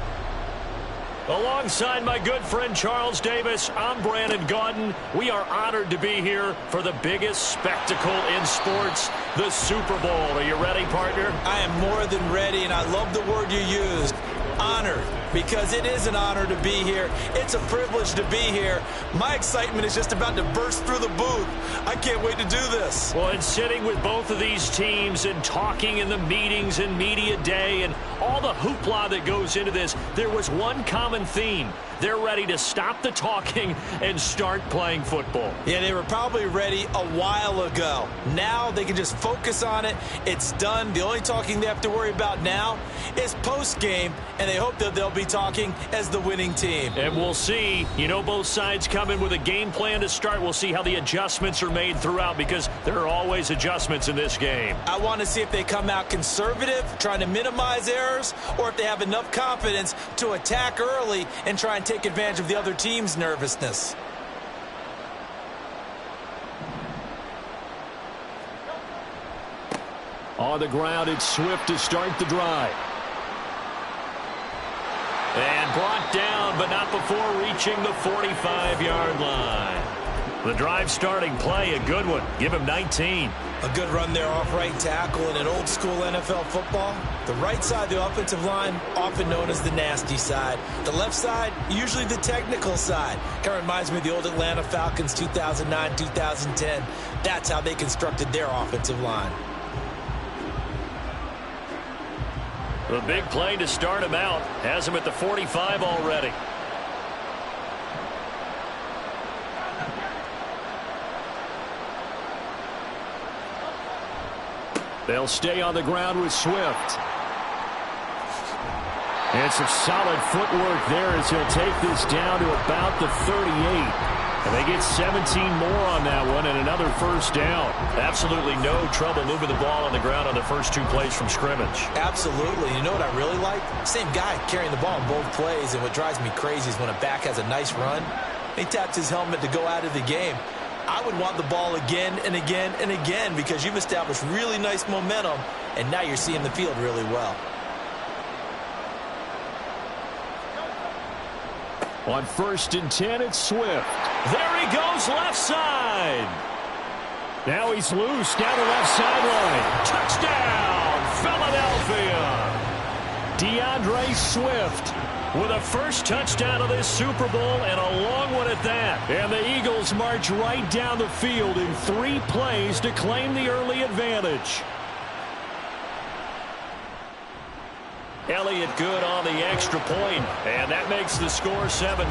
Alongside my good friend Charles Davis, I'm Brandon Gaudin. We are honored to be here for the biggest spectacle in sports, the Super Bowl. Are you ready, partner? I am more than ready, and I love the word you used, honored, because it is an honor to be here. It's a privilege to be here. My excitement is just about to burst through the booth. I can't wait to do this. Well, and sitting with both of these teams and talking in the meetings and media day and all the hoopla that goes into this, there was one common theme. They're ready to stop the talking and start playing football. Yeah, they were probably ready a while ago. Now they can just focus on it. It's done. The only talking they have to worry about now is post-game, and they hope that they'll be talking as the winning team. And we'll see. You know, both sides come in with a game plan to start. We'll see how the adjustments are made throughout, because there are always adjustments in this game. I want to see if they come out conservative, trying to minimize errors, or if they have enough confidence to attack early and try and take advantage of the other team's nervousness. On the ground, it's Swift to start the drive. And brought down, but not before reaching the 45-yard line. The drive starting play, a good one. Give him 19. A good run there off right tackle in an old-school NFL football. The right side of the offensive line, often known as the nasty side. The left side, usually the technical side. Kind of reminds me of the old Atlanta Falcons 2009-2010. That's how they constructed their offensive line. The big play to start him out. Has him at the 45 already. They'll stay on the ground with Swift. And some solid footwork there as he'll take this down to about the 38. And they get 17 more on that one and another first down. Absolutely no trouble moving the ball on the ground on the first two plays from scrimmage. Absolutely. You know what I really like? Same guy carrying the ball in both plays, and what drives me crazy is when a back has a nice run, he taps his helmet to go out of the game. I would want the ball again and again and again, because you've established really nice momentum, and now you're seeing the field really well. On 1st and 10, it's Swift. There he goes, left side. Now he's loose down the left sideline. Touchdown, Philadelphia. DeAndre Swift with a first touchdown of this Super Bowl, and a long one at that. And the Eagles march right down the field in 3 plays to claim the early advantage. Elliott good on the extra point, and that makes the score 7-0.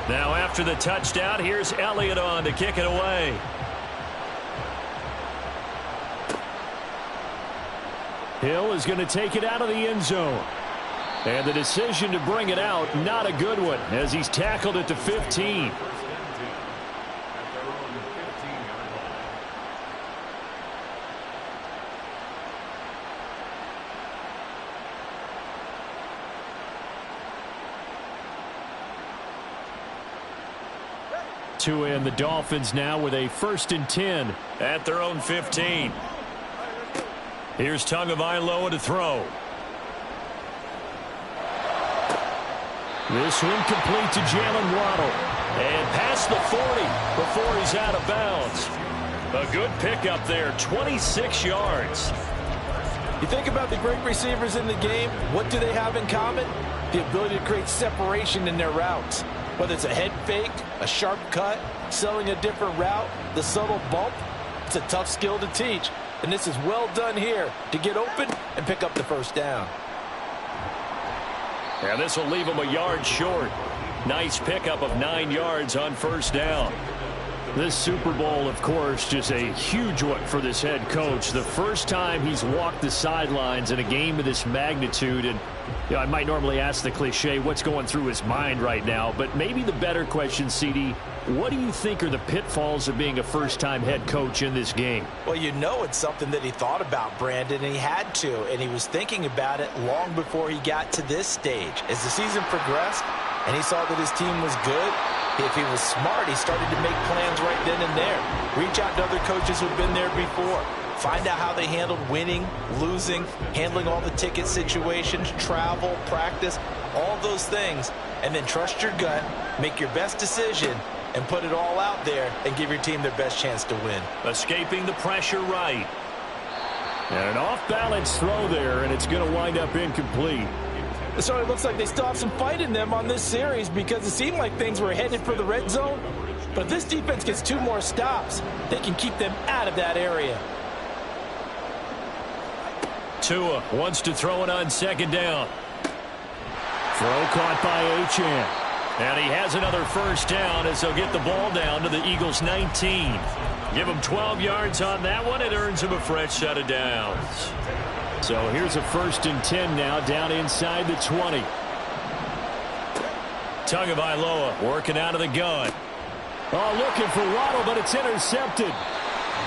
Now after the touchdown, here's Elliott on to kick it away. Hill is going to take it out of the end zone. And the decision to bring it out, not a good one, as he's tackled at the 15. Tua and the Dolphins now with a 1st and 10 at their own 15. Here's Tagovailoa to throw. This one complete to Jalen Waddle. And past the 40 before he's out of bounds. A good pickup there, 26 yards. You think about the great receivers in the game, what do they have in common? The ability to create separation in their routes. Whether it's a head fake, a sharp cut, selling a different route, the subtle bump, it's a tough skill to teach. And this is well done here to get open and pick up the first down. And this will leave him a yard short. Nice pickup of 9 yards on first down. This Super Bowl, of course, just a huge one for this head coach. The first time he's walked the sidelines in a game of this magnitude. And you know, I might normally ask the cliche, what's going through his mind right now? But maybe the better question, CD, what do you think are the pitfalls of being a first-time head coach in this game? Well, you know it's something that he thought about, Brandon, and he had to. And he was thinking about it long before he got to this stage. As the season progressed and he saw that his team was good, if he was smart, he started to make plans right then and there. Reach out to other coaches who've been there before. Find out how they handled winning, losing, handling all the ticket situations, travel, practice, all those things. And then trust your gut, make your best decision, and put it all out there and give your team their best chance to win. Escaping the pressure right. And an off-balance throw there, and it's going to wind up incomplete. So it looks like they still have some fight in them on this series because it seemed like things were headed for the red zone. But if this defense gets 2 more stops, they can keep them out of that area. Tua wants to throw it on 2nd down. Throw caught by Achane. And he has another first down as they'll get the ball down to the Eagles' 19. Give him 12 yards on that one. It earns him a fresh set of downs. So here's a 1st and 10 now down inside the 20. Tagovailoa working out of the gun. Oh, looking for Waddle, but it's intercepted.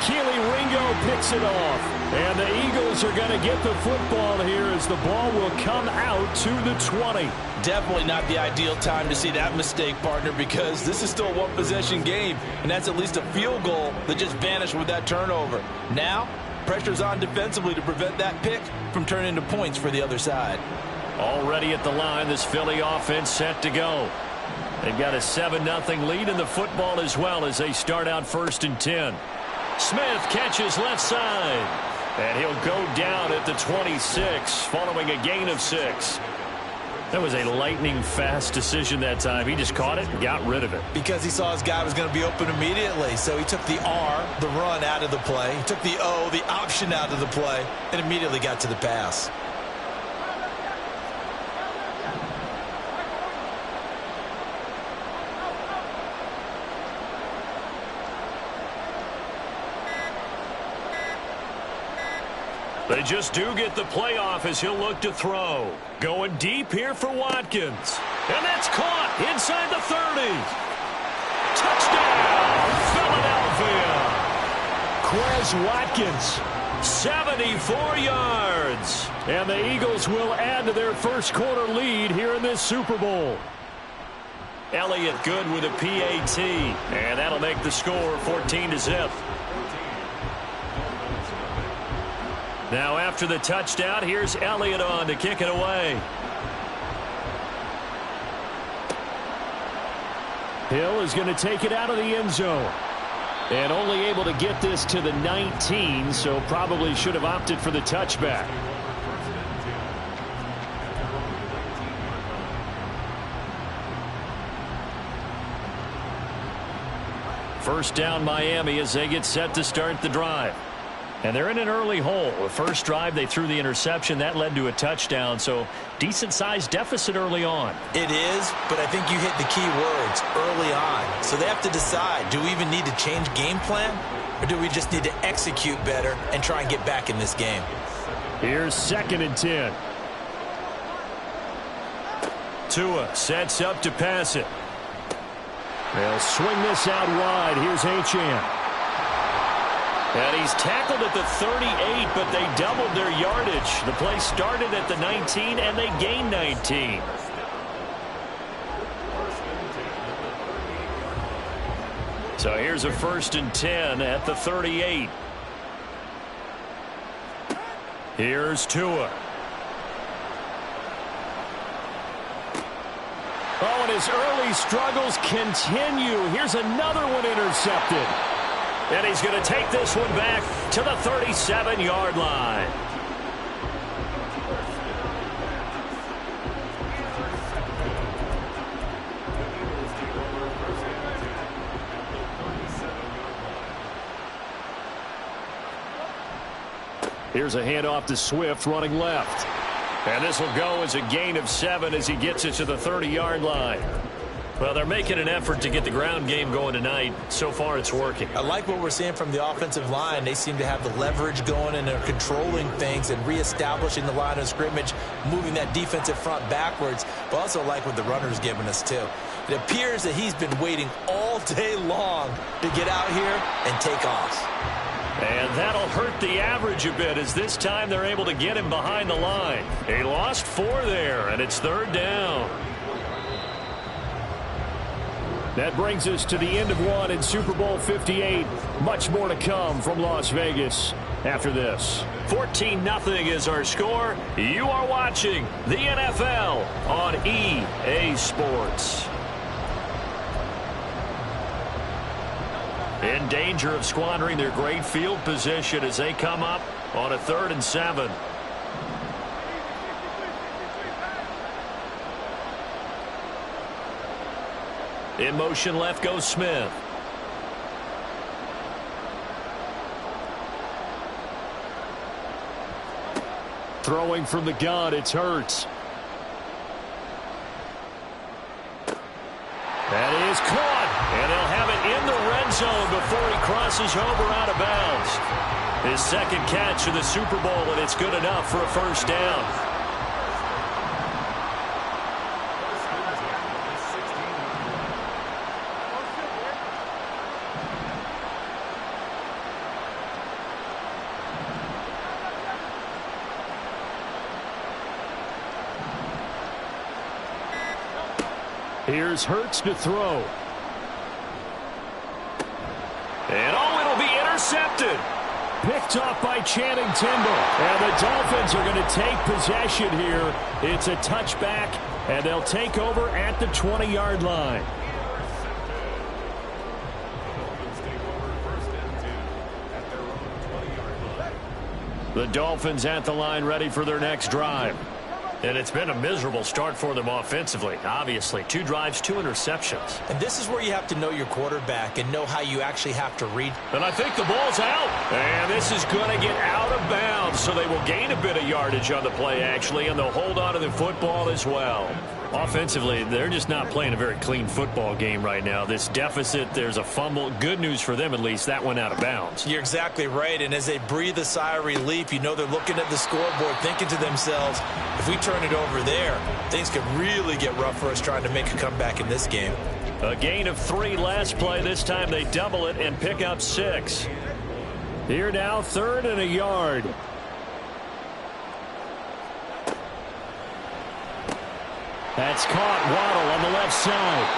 Keely Ringo picks it off. And the Eagles are going to get the football here as the ball will come out to the 20. Definitely not the ideal time to see that mistake, partner, because this is still a one-possession game, and that's at least a field goal that just vanished with that turnover. Now, pressure's on defensively to prevent that pick from turning into points for the other side. Already at the line, this Philly offense set to go. They've got a 7-0 lead in the football as well as they start out 1st and 10. Smith catches left side. And he'll go down at the 26 following a gain of 6. That was a lightning-fast decision that time. He just caught it and got rid of it. Because he saw his guy was going to be open immediately. So he took the R, the run, out of the play. He took the O, the option, out of the play, and immediately got to the pass. They just do get the playoff as he'll look to throw. Going deep here for Watkins. And that's caught inside the 30. Touchdown, Philadelphia. Quez Watkins, 74 yards. And the Eagles will add to their first quarter lead here in this Super Bowl. Elliott good with a PAT. And that'll make the score 14-0. Now after the touchdown, here's Elliott on to kick it away. Hill is going to take it out of the end zone. And only able to get this to the 19, so probably should have opted for the touchback. First down Miami as they get set to start the drive. And they're in an early hole. The first drive, they threw the interception. That led to a touchdown, so decent-sized deficit early on. It is, but I think you hit the key words, early on. So they have to decide, do we even need to change game plan, or do we just need to execute better and try and get back in this game? Here's 2nd and 10. Tua sets up to pass it. They'll swing this out wide. Here's Achane. And he's tackled at the 38, but they doubled their yardage. The play started at the 19, and they gained 19. So here's a 1st and 10 at the 38. Here's Tua. Oh, and his early struggles continue. Here's another one intercepted. And he's going to take this one back to the 37-yard line. Here's a handoff to Swift running left. And this will go as a gain of 7 as he gets it to the 30-yard line. Well, they're making an effort to get the ground game going tonight. So far, it's working. I like what we're seeing from the offensive line. They seem to have the leverage going, and they're controlling things and reestablishing the line of scrimmage, moving that defensive front backwards. But also like what the runner's giving us, too. It appears that he's been waiting all day long to get out here and take off. And that'll hurt the average a bit as this time they're able to get him behind the line. They lost 4 there, and it's 3rd down. That brings us to the end of one in Super Bowl 58. Much more to come from Las Vegas after this. 14-0 is our score. You are watching the NFL on EA Sports. In danger of squandering their great field position as they come up on a 3rd and 7. In motion left goes Smith. Throwing from the gun, it's Hurts. That is caught, and they'll have it in the red zone before he crosses over out of bounds. His 2nd catch of the Super Bowl, and it's good enough for a 1st down. Here's Hurts to throw. And oh, it'll be intercepted. Picked off by Channing Tindall. And the Dolphins are going to take possession here. It's a touchback, and they'll take over at the 20-yard line. The Dolphins at the line ready for their next drive. And it's been a miserable start for them offensively, obviously. 2 drives, 2 interceptions. And this is where you have to know your quarterback and know how you actually have to read. And I think the ball's out. And this is going to get out of bounds, so they will gain a bit of yardage on the play, actually, and they'll hold on to the football as well. Offensively, they're just not playing a very clean football game right now. This deficit, there's a fumble. Good news for them, at least. That went out of bounds. You're exactly right. And as they breathe a sigh of relief, you know they're looking at the scoreboard, thinking to themselves, if we turn it over there, things could really get rough for us trying to make a comeback in this game. A gain of 3 last play. This time they double it and pick up 6. Here now, 3rd and a yard. That's caught. Waddle on the left side.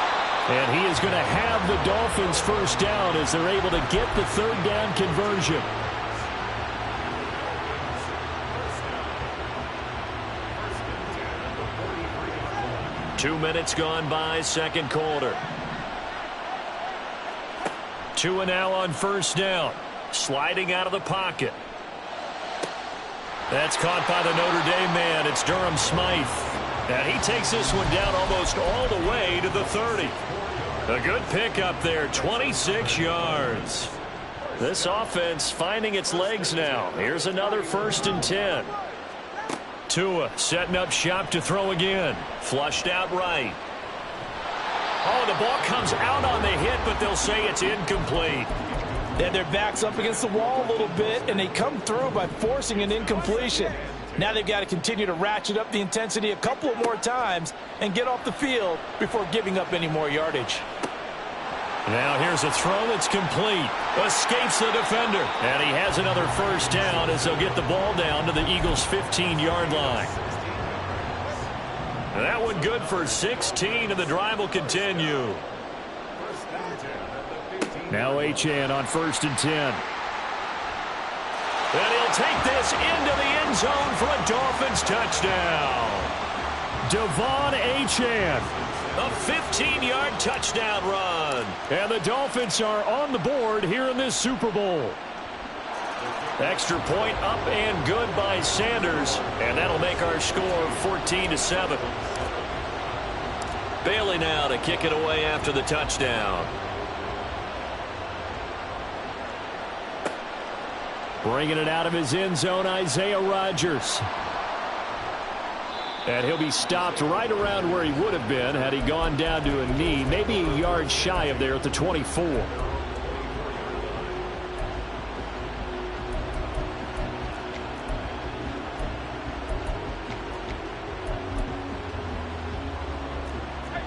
And he is going to have the Dolphins 1st down as they're able to get the 3rd down conversion. Two minutes gone by, 2nd quarter. Tua now on first down. Sliding out of the pocket. That's caught by the Notre Dame man. It's Durham Smythe. And he takes this one down almost all the way to the 30. A good pickup there, 26 yards. This offense finding its legs now. Here's another 1st and 10. Tua setting up shop to throw again. Flushed out right. Oh, the ball comes out on the hit, but they'll say it's incomplete. Then their back's up against the wall a little bit, and they come through by forcing an incompletion. Now they've got to continue to ratchet up the intensity a couple of more times and get off the field before giving up any more yardage. Now here's a throw that's complete. Escapes the defender. And he has another 1st down as they'll get the ball down to the Eagles' 15-yard line. That one good for 16, and the drive will continue. Now Achane on 1st and 10. And he'll take this into the end zone for a Dolphins touchdown. Devon Achane. A 15-yard touchdown run. And the Dolphins are on the board here in this Super Bowl. Extra point up and good by Sanders. And that'll make our score 14-7. Bailey now to kick it away after the touchdown. Bringing it out of his end zone, Isaiah Rodgers. And he'll be stopped right around where he would have been had he gone down to a knee, maybe a yard shy of there at the 24.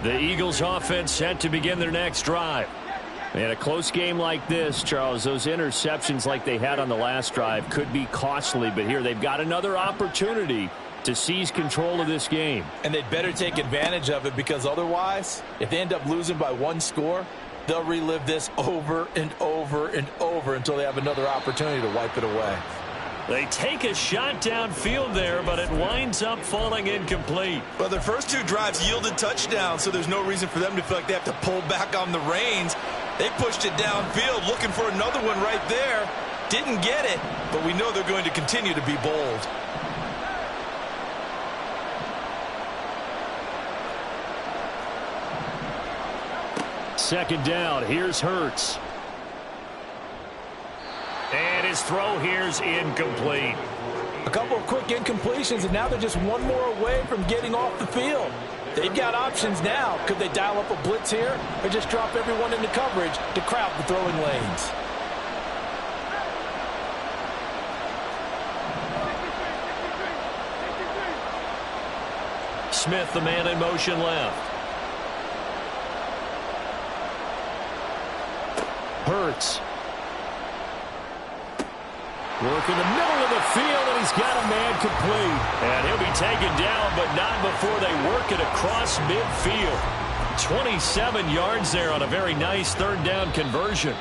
The Eagles offense set to begin their next drive. In a close game like this, Charles, those interceptions like they had on the last drive could be costly, but here they've got another opportunity to seize control of this game. And they'd better take advantage of it, because otherwise, if they end up losing by 1 score, they'll relive this over and over and over until they have another opportunity to wipe it away. They take a shot downfield there, but it winds up falling incomplete. Well, their first 2 drives yielded touchdowns, so there's no reason for them to feel like they have to pull back on the reins. They pushed it downfield, looking for another one right there. Didn't get it, but we know they're going to continue to be bold. Second down, here's Hurts. And his throw here's incomplete. A couple of quick incompletions, and now they're just 1 more away from getting off the field. They've got options now. Could they dial up a blitz here, or just drop everyone into coverage to crowd the throwing lanes? Smith, the man in motion left. Hurts. Work in the middle of the field, and he's got a man complete. And he'll be taken down, but not before they work it across midfield. 27 yards there on a very nice 3rd down conversion.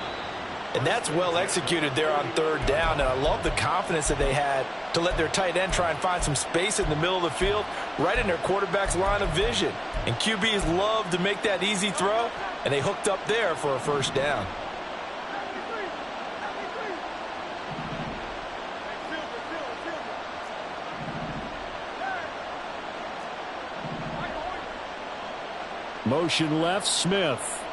And that's well executed there on 3rd down. And I love the confidence that they had to let their tight end try and find some space in the middle of the field, right in their quarterback's line of vision. And QBs love to make that easy throw, and they hooked up there for a 1st down. Motion left, Smith.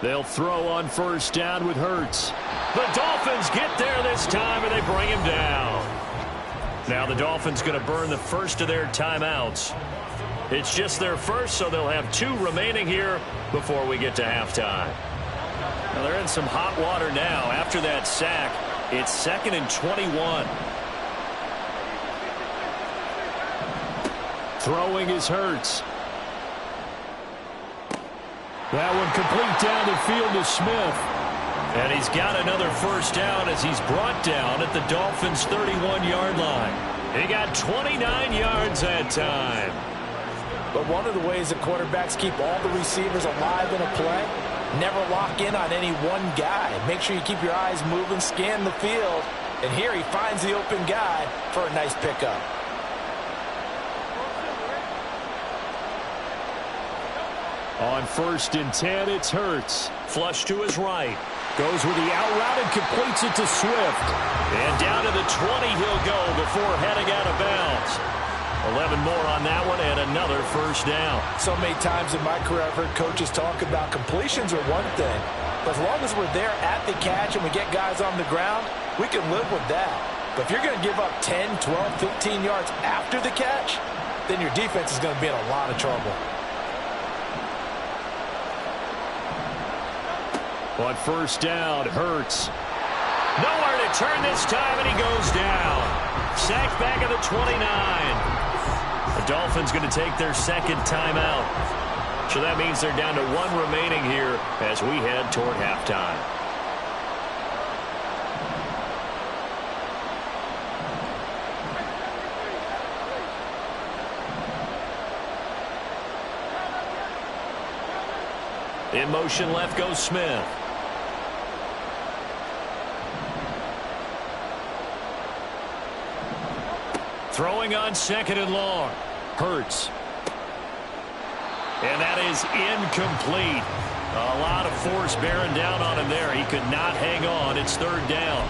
They'll throw on 1st down with Hurts. The Dolphins get there this time, and they bring him down. Now the Dolphins going to burn the first of their timeouts. It's just their first, so they'll have 2 remaining here before we get to halftime. Now they're in some hot water now. After that sack, it's 2nd and 21. Throwing is Hurts. That one complete down the field to Smith. And he's got another 1st down as he's brought down at the Dolphins' 31-yard line. He got 29 yards that time. But one of the ways that quarterbacks keep all the receivers alive in a play, never lock in on any one guy. Make sure you keep your eyes moving, scan the field. And here he finds the open guy for a nice pickup. On 1st and 10, it's Hurts. Flush to his right. Goes with the out route and completes it to Swift. And down to the 20 he'll go before heading out of bounds. 11 more on that one and another first down. So many times in my career I've heard coaches talk about completions are one thing. But as long as we're there at the catch and we get guys on the ground, we can live with that. But if you're going to give up 10, 12, 15 yards after the catch, then your defense is going to be in a lot of trouble. On 1st down, Hurts. Nowhere to turn this time, and he goes down. Sacked back at the 29. The Dolphins going to take their second timeout. So that means they're down to 1 remaining here as we head toward halftime. In motion left goes Smith. Throwing on 2nd and long. Hurts. And that is incomplete. A lot of force bearing down on him there. He could not hang on. It's 3rd down.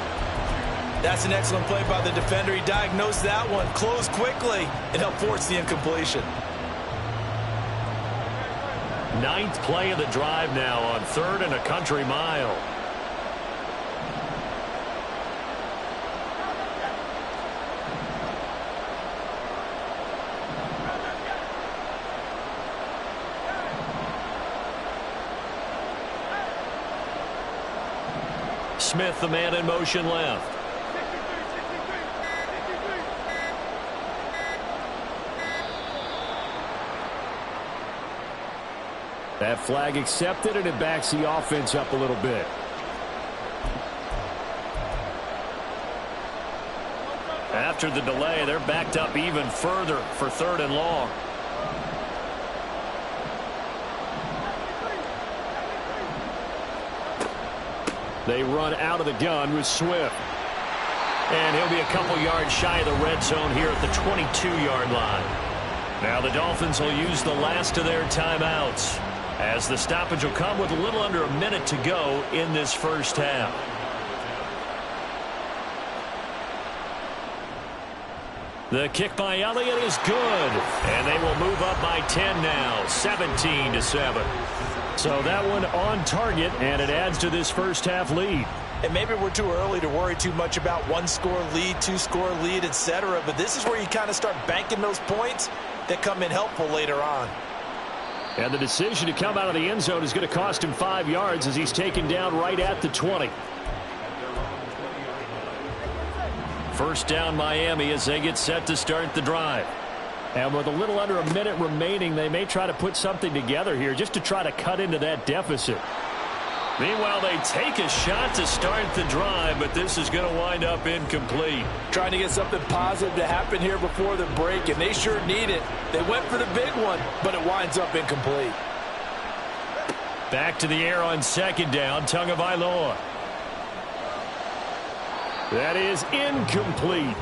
That's an excellent play by the defender. He diagnosed that one, closed quickly, and helped force the incompletion. 9th play of the drive now on 3rd and a country mile. Smith, the man in motion left. That flag accepted, and it backs the offense up a little bit. After the delay, they're backed up even further for 3rd and long. They run out of the gun with Swift. And he'll be a couple yards shy of the red zone here at the 22-yard line. Now the Dolphins will use the last of their timeouts, as the stoppage will come with a little under a minute to go in this first half. The kick by Elliott is good, and they will move up by 10 now, 17-7. So that one on target, and it adds to this first half lead. And maybe we're too early to worry too much about 1-score lead, 2-score lead, etc. But this is where you kind of start banking those points that come in helpful later on. And the decision to come out of the end zone is going to cost him 5 yards as he's taken down right at the 20. First down Miami as they get set to start the drive. And with a little under a minute remaining, they may try to put something together here just to try to cut into that deficit. Meanwhile, they take a shot to start the drive, but this is going to wind up incomplete. Trying to get something positive to happen here before the break, and they sure need it. They went for the big one, but it winds up incomplete. Back to the air on 2nd down, Tagovailoa. That is incomplete.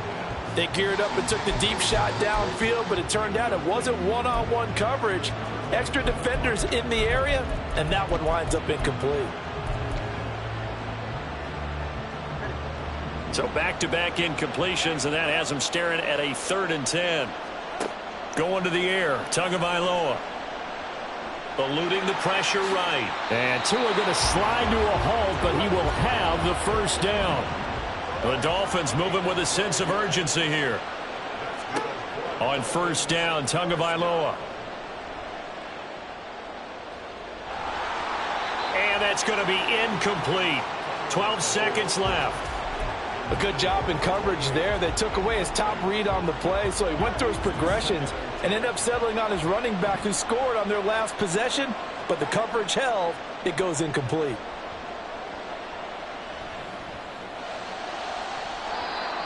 They geared up and took the deep shot downfield, but it turned out it wasn't one-on-one coverage. Extra defenders in the area, and that one winds up incomplete. So back-to-back incompletions, and that has them staring at a 3rd and 10. Going to the air, Tagovailoa. Eluding the pressure right. And Tua going to slide to a halt, but he will have the first down. The Dolphins moving with a sense of urgency here. On 1st down, Tagovailoa. And that's going to be incomplete. 12 seconds left. A good job in coverage there. They took away his top read on the play, so he went through his progressions and ended up settling on his running back who scored on their last possession, but the coverage held. It goes incomplete.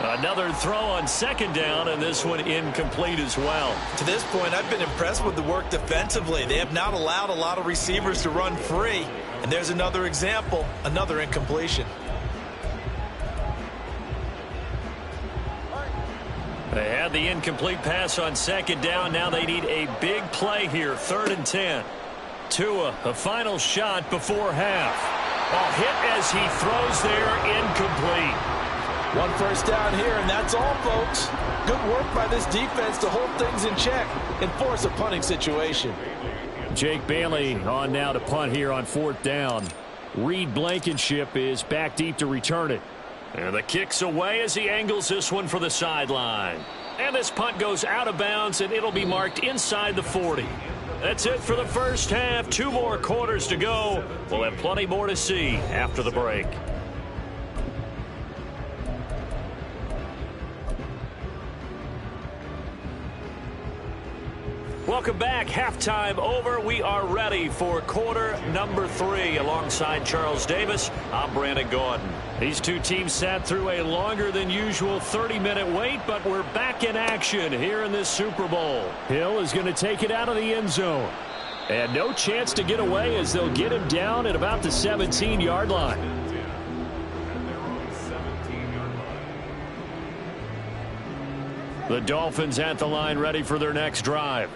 Another throw on 2nd down, and this one incomplete as well. To this point, I've been impressed with the work defensively. They have not allowed a lot of receivers to run free. And there's another example, another incompletion. They had the incomplete pass on 2nd down. Now they need a big play here, 3rd and 10. Tua, the final shot before half. A hit as he throws there, incomplete. One first down here, and that's all, folks. Good work by this defense to hold things in check and force a punting situation. Jake Bailey on now to punt here on 4th down. Reed Blankenship is back deep to return it. And the kick's away as he angles this one for the sideline. And this punt goes out of bounds, and it'll be marked inside the 40. That's it for the first half. 2 more quarters to go. We'll have plenty more to see after the break. Welcome back. Halftime over. We are ready for quarter number 3. Alongside Charles Davis, I'm Brandon Gordon. These two teams sat through a longer than usual 30-minute wait, but we're back in action here in this Super Bowl. Hill is going to take it out of the end zone. And no chance to get away as they'll get him down at about the 17-yard line. The Dolphins at the line ready for their next drive.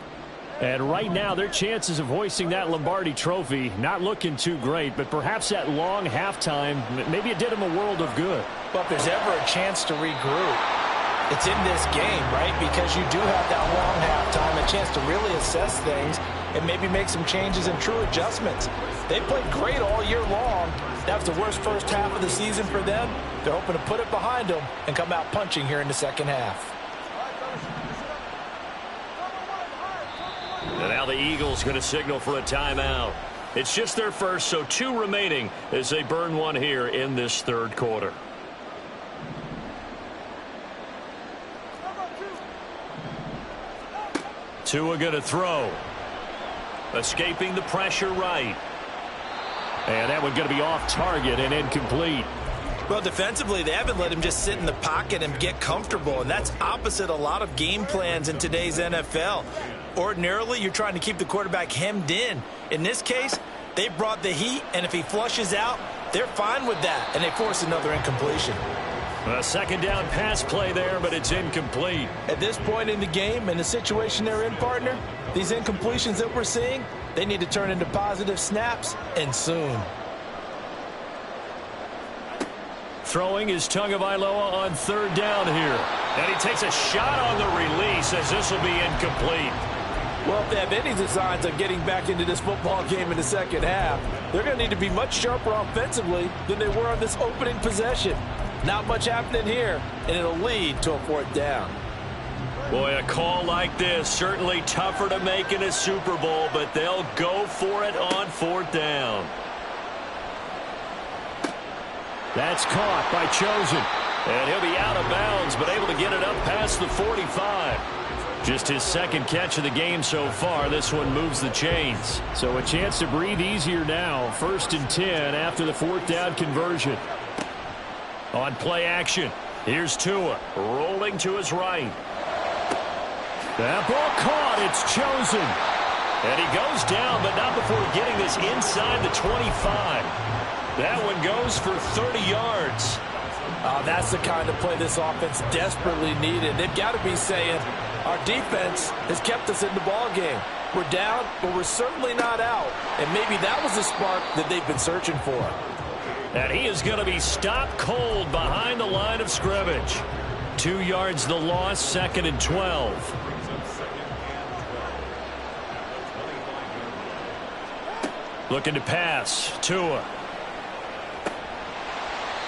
And right now, their chances of hoisting that Lombardi trophy not looking too great, but perhaps that long halftime, maybe it did them a world of good. But if there's ever a chance to regroup, it's in this game, right? Because you do have that long halftime, a chance to really assess things and maybe make some changes and true adjustments. They played great all year long. That was the worst first half of the season for them. They're hoping to put it behind them and come out punching here in the second half. And now the Eagles going to signal for a timeout. It's just their first, so 2 remaining as they burn one here in this third quarter. Tua going to throw. Escaping the pressure right. And that one going to be off target and incomplete. Well, defensively, they haven't let him just sit in the pocket and get comfortable, and that's opposite a lot of game plans in today's NFL. Ordinarily, you're trying to keep the quarterback hemmed in. In this case, they brought the heat, and if he flushes out, they're fine with that, and they force another incompletion. A second down pass play there, but it's incomplete. At this point in the game and the situation they're in, partner, these incompletions that we're seeing, they need to turn into positive snaps, and soon. Throwing is Tagovailoa on 3rd down here. And he takes a shot on the release as this will be incomplete. Well, if they have any designs of getting back into this football game in the second half, they're going to need to be much sharper offensively than they were on this opening possession. Not much happening here, and it'll lead to a 4th down. Boy, a call like this, certainly tougher to make in a Super Bowl, but they'll go for it on 4th down. That's caught by Chosen. And he'll be out of bounds, but able to get it up past the 45. Just his second catch of the game so far. This one moves the chains. So a chance to breathe easier now. 1st and 10 after the 4th down conversion. On play action, here's Tua rolling to his right. That ball caught. It's Chosen. And he goes down, but not before getting this inside the 25. That one goes for 30 yards. That's the kind of play this offense desperately needed. They've got to be saying, our defense has kept us in the ball game. We're down, but we're certainly not out. And maybe that was the spark that they've been searching for. And he is going to be stopped cold behind the line of scrimmage. 2 yards the loss, 2nd and 12. Looking to pass. Tua.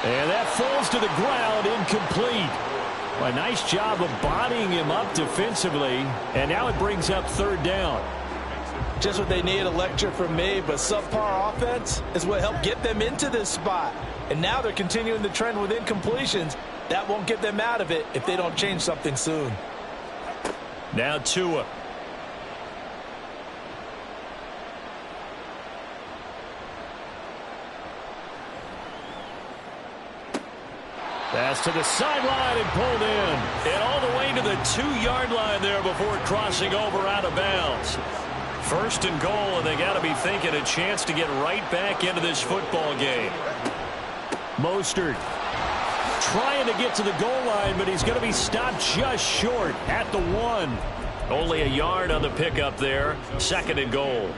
And that falls to the ground, incomplete. A nice job of bodying him up defensively. And now it brings up 3rd down. Just what they need, a lecture from me, but subpar offense is what helped get them into this spot. And now they're continuing the trend with incompletions. That won't get them out of it if they don't change something soon. Now Tua. Pass to the sideline and pulled in. And all the way to the 2-yard line there before crossing over out of bounds. 1st and goal, and they got to be thinking a chance to get right back into this football game. Mostert trying to get to the goal line, but he's going to be stopped just short at the 1. Only a yard on the pickup there. 2nd and goal.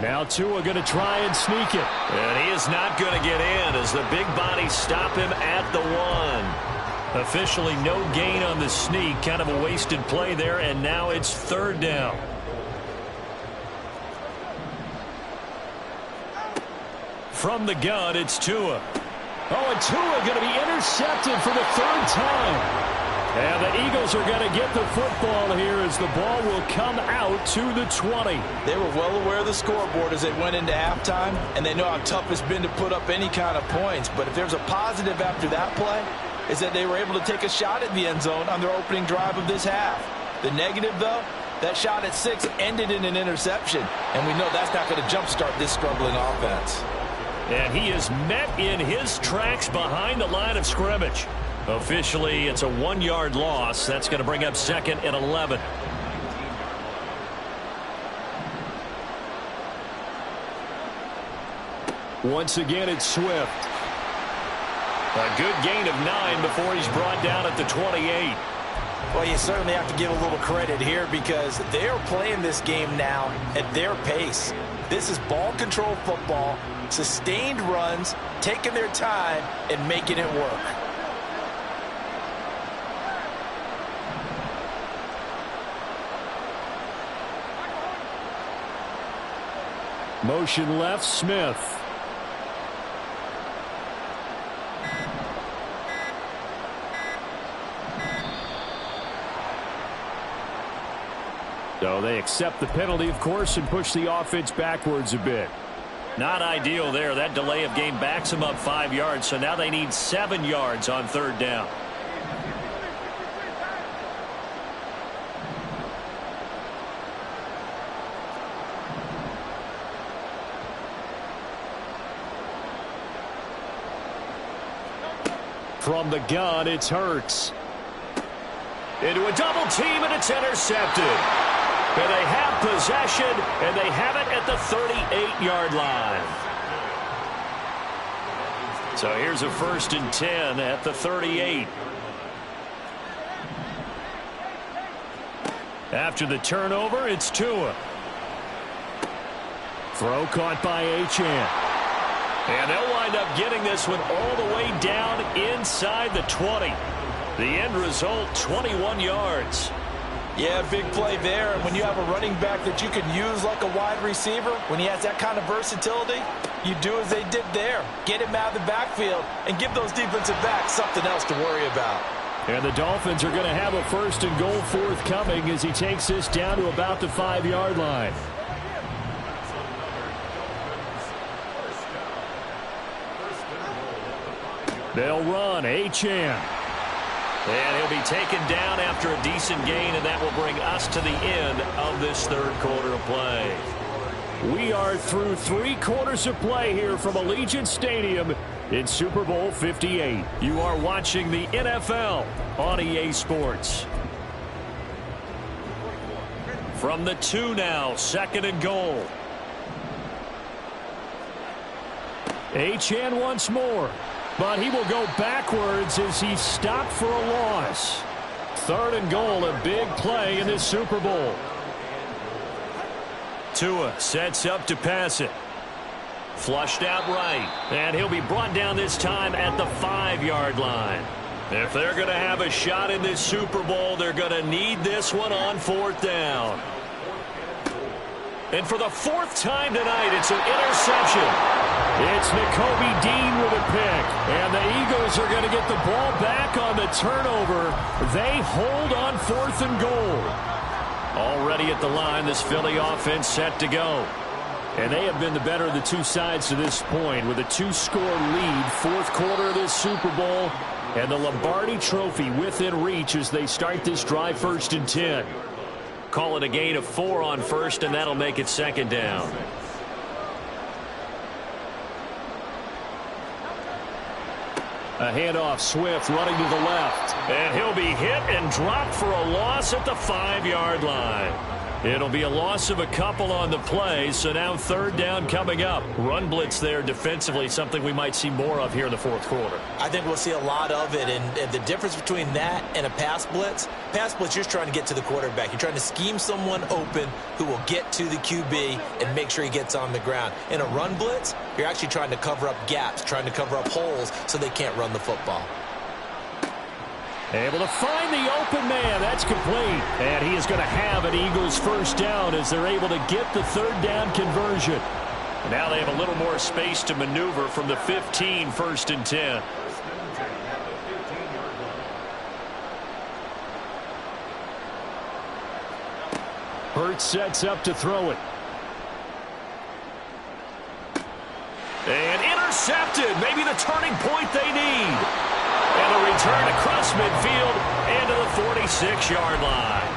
Now Tua going to try and sneak it. And he is not going to get in as the big bodies stop him at the 1. Officially no gain on the sneak. Kind of a wasted play there, and now it's 3rd down. From the gun, it's Tua. Oh, and Tua going to be intercepted for the 3rd time. And the Eagles are going to get the football here as the ball will come out to the 20. They were well aware of the scoreboard as they went into halftime, and they know how tough it's been to put up any kind of points. But if there's a positive after that play, is that they were able to take a shot at the end zone on their opening drive of this half. The negative, though, that shot at 6 ended in an interception, and we know that's not going to jumpstart this struggling offense. And he is met in his tracks behind the line of scrimmage. Officially, it's a 1-yard loss. That's going to bring up 2nd and 11. Once again, it's Swift. A good gain of 9 before he's brought down at the 28. Well, you certainly have to give a little credit here because they are playing this game now at their pace. This is ball control football, sustained runs, taking their time, and making it work. Motion left, Smith. So they accept the penalty, of course, and push the offense backwards a bit. Not ideal there. That delay of game backs them up 5 yards, so now they need 7 yards on 3rd down. From the gun, it's Hurts. Into a double team, and it's intercepted. And they have possession, and they have it at the 38-yard line. So here's a 1st and 10 at the 38. After the turnover, it's Tua. Throw caught by Achane. And they'll wind up getting this one all the way down inside the 20. The end result, 21 yards. Yeah, big play there. And when you have a running back that you can use like a wide receiver, when he has that kind of versatility, you do as they did there. Get him out of the backfield and give those defensive backs something else to worry about. And the Dolphins are going to have a 1st and goal forthcoming as he takes this down to about the 5-yard line. They'll run. Achane. And he'll be taken down after a decent gain, and that will bring us to the end of this 3rd quarter of play. We are through 3 quarters of play here from Allegiant Stadium in Super Bowl 58. You are watching the NFL on EA Sports. From the 2 now, 2nd and goal. Achane once more. But he will go backwards as he stopped for a loss. 3rd and goal, a big play in this Super Bowl. Tua sets up to pass it. Flushed out right. And he'll be brought down this time at the 5-yard line. If they're going to have a shot in this Super Bowl, they're going to need this one on 4th down. And for the 4th time tonight, it's an interception. It's Nakobe Dean with a pick. And the Eagles are going to get the ball back on the turnover. They hold on 4th and goal. Already at the line, this Philly offense set to go. And they have been the better of the 2 sides to this point with a 2-score lead. 4th quarter of this Super Bowl. And the Lombardi Trophy within reach as they start this drive 1st and 10. Call it a gain of 4 on 1st, and that'll make it 2nd down. A handoff, Swift running to the left. And he'll be hit and dropped for a loss at the 5-yard line. It'll be a loss of a couple on the play, so now third down coming up. Run blitz there defensively, something we might see more of here in the fourth quarter. I think we'll see a lot of it, and the difference between that and a pass blitz, you're just trying to get to the quarterback. You're trying to scheme someone open who will get to the QB and make sure he gets on the ground. In a run blitz, you're actually trying to cover up gaps, trying to cover up holes so they can't run the football. Able to find the open man. That's complete. And he is going to have an Eagles first down as they're able to get the third down conversion. And now they have a little more space to maneuver from the 15, 1st and 10. Hurts sets up to throw it. And intercepted. Maybe the turning point they need. And a return across midfield and to the 46-yard line.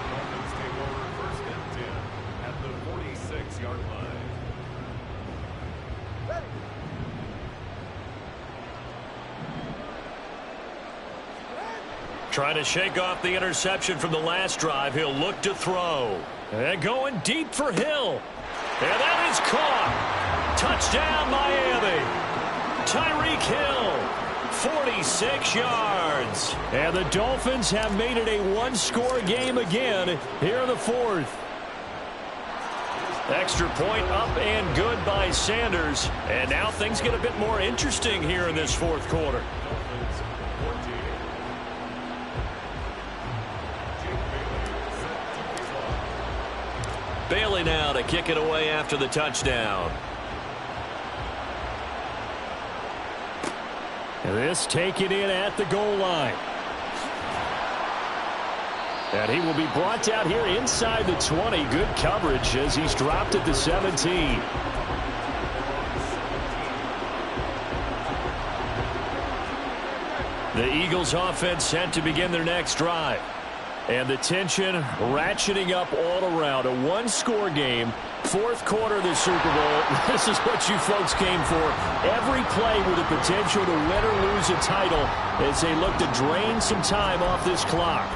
Dolphins take over 1st and 10 at the 46-yard line. Trying to shake off the interception from the last drive. He'll look to throw. And going deep for Hill. And that is caught. Touchdown, Miami. Tyreek Hill, 46 yards. And the Dolphins have made it a one-score game again here in the fourth. Extra point up and good by Sanders. And now things get a bit more interesting here in this fourth quarter. Bailey now to kick it away after the touchdown. This taken in at the goal line. And he will be brought down here inside the 20. Good coverage as he's dropped at the 17. The Eagles offense set to begin their next drive. And the tension ratcheting up all around. A one-score game. Fourth quarter of the Super Bowl. This is what you folks came for. Every play with the potential to win or lose a title as they look to drain some time off this clock.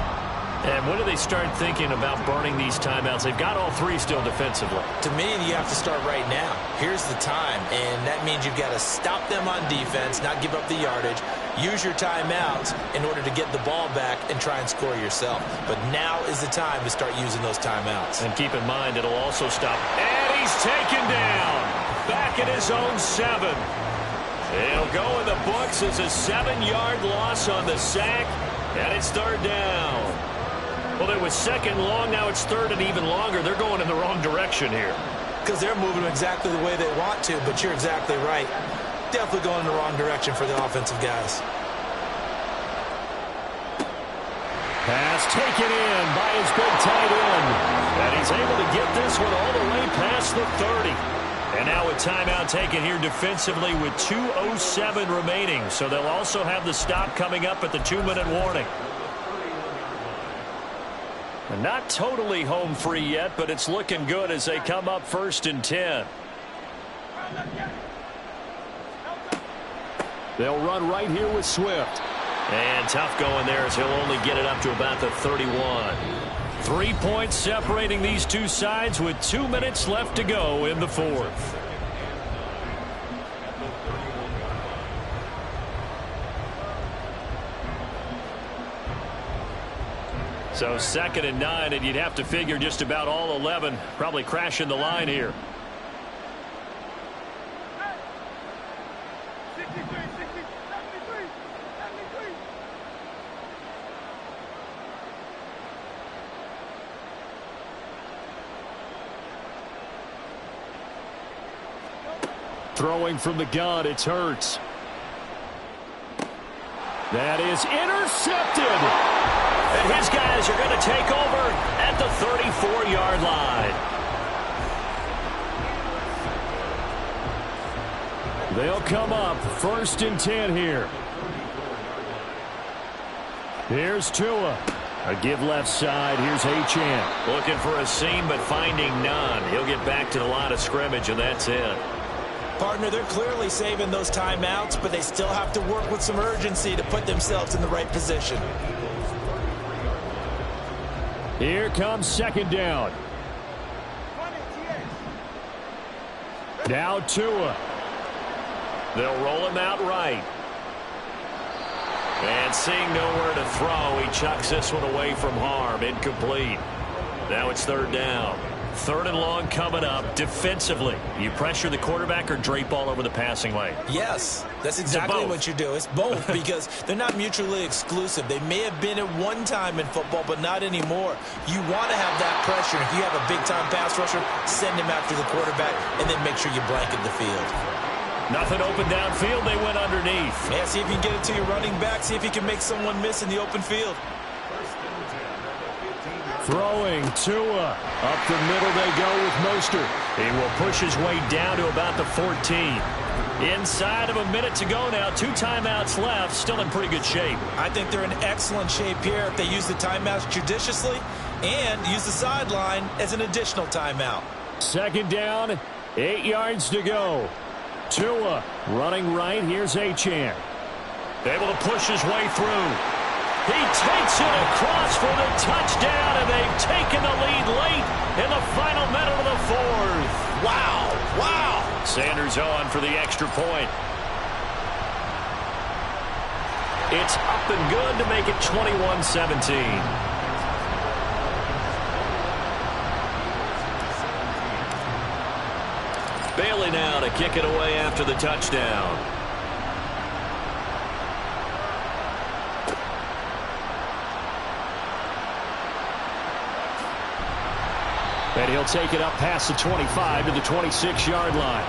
And when do they start thinking about burning these timeouts? They've got all three still defensively. To me, you have to start right now. Here's the time, and that means you've got to stop them on defense, not give up the yardage, use your timeouts in order to get the ball back and try and score yourself. But now is the time to start using those timeouts. And keep in mind, it'll also stop. And he's taken down. Back at his own 7. He'll go in the books as a 7-yard loss on the sack, and it's third down. Well, it was second long. Now it's third and even longer. They're going in the wrong direction here. Because they're moving exactly the way they want to, but you're exactly right. Definitely going in the wrong direction for the offensive guys. Pass taken in by his big tight end. And he's able to get this one all the way past the 30. And now a timeout taken here defensively with 2:07 remaining. So they'll also have the stop coming up at the 2-minute warning. Not totally home free yet, but it's looking good as they come up 1st and 10. They'll run right here with Swift. And tough going there as he'll only get it up to about the 31. 3 points separating these two sides with 2 minutes left to go in the fourth. So 2nd and 9, and you'd have to figure just about all 11 probably crashing the line here. Throwing from the gun, it's Hurts. That is intercepted. And his guys are going to take over at the 34-yard line. They'll come up 1st and 10 here. Here's Tua. A give left side. Here's Achane. Looking for a seam, but finding none. He'll get back to the line of scrimmage, and that's it. Partner, they're clearly saving those timeouts, but they still have to work with some urgency to put themselves in the right position. Here comes second down. Now Tua. They'll roll him out right. And seeing nowhere to throw, he chucks this one away from harm. Incomplete. Now it's third down. Third and long coming up. Defensively, you pressure the quarterback or drape all over the passing lane? Yes, that's exactly what you do. It's both because they're not mutually exclusive. They may have been at one time in football, but not anymore. You want to have that pressure. If you have a big-time pass rusher, send him after the quarterback, and then make sure you blanket the field. Nothing open downfield. They went underneath. Yeah, see if you can get it to your running back. See if you can make someone miss in the open field. Throwing Tua. Up the middle they go with Mostert. He will push his way down to about the 14. Inside of a minute to go now. 2 timeouts left. Still in pretty good shape. I think they're in excellent shape here if they use the timeouts judiciously and use the sideline as an additional timeout. Second down, 8 yards to go. Tua running right. Here's Achane. Able to push his way through. He takes it across for the touchdown, and they've taken the lead late in the final minute of the fourth. Wow, wow. Sanders on for the extra point. It's up and good to make it 21-17. Bailey now to kick it away after the touchdown. And he'll take it up past the 25 to the 26-yard line.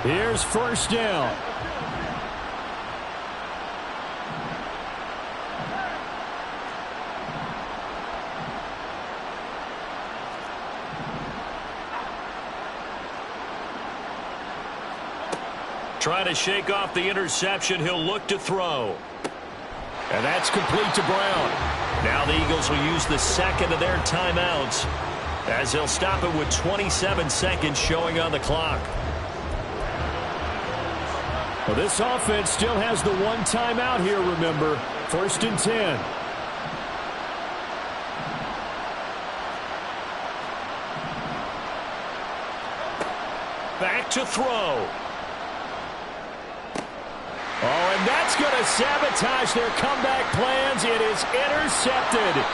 Here's first down. Trying to shake off the interception. He'll look to throw. And that's complete to Brown. Now the Eagles will use the second of their timeouts as they'll stop it with 27 seconds showing on the clock. Well, this offense still has the one timeout here, remember. First and 10. Back to throw. Oh, and that's going to sabotage their comeback plans. It is intercepted.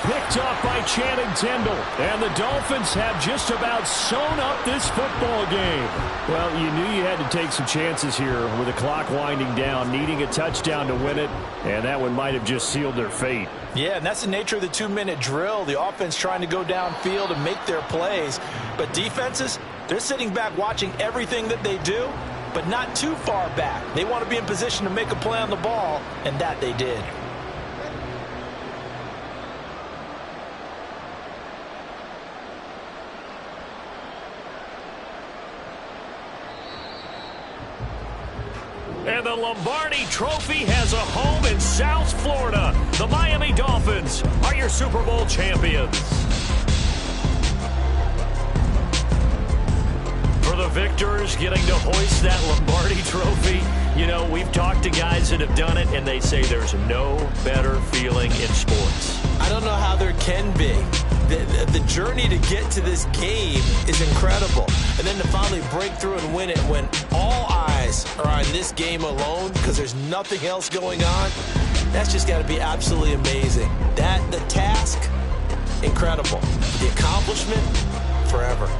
Picked off by Channing Tindall. And the Dolphins have just about sewn up this football game. Well, you knew you had to take some chances here with the clock winding down, needing a touchdown to win it. And that one might have just sealed their fate. Yeah, and that's the nature of the 2-minute drill. The offense trying to go downfield and make their plays. But defenses, they're sitting back watching everything that they do, but not too far back. They want to be in position to make a play on the ball, and that they did. And the Lombardi Trophy has a home in South Florida. The Miami Dolphins are your Super Bowl champions. For the victors getting to hoist that Lombardi Trophy, you know, we've talked to guys that have done it, and they say there's no better feeling in sports. I don't know how there can be. The journey to get to this game is incredible. And then to finally break through and win it when all eyes are on this game alone because there's nothing else going on, that's just got to be absolutely amazing. The task, incredible. The accomplishment, forever.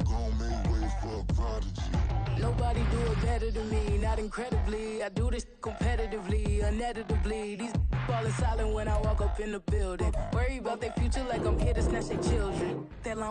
Gon' make way for a prodigy. better than me, not incredibly. I do this competitively, uneditably. These falling silent when I walk up in the building. Worry about their future like I'm here to snatch their children. That line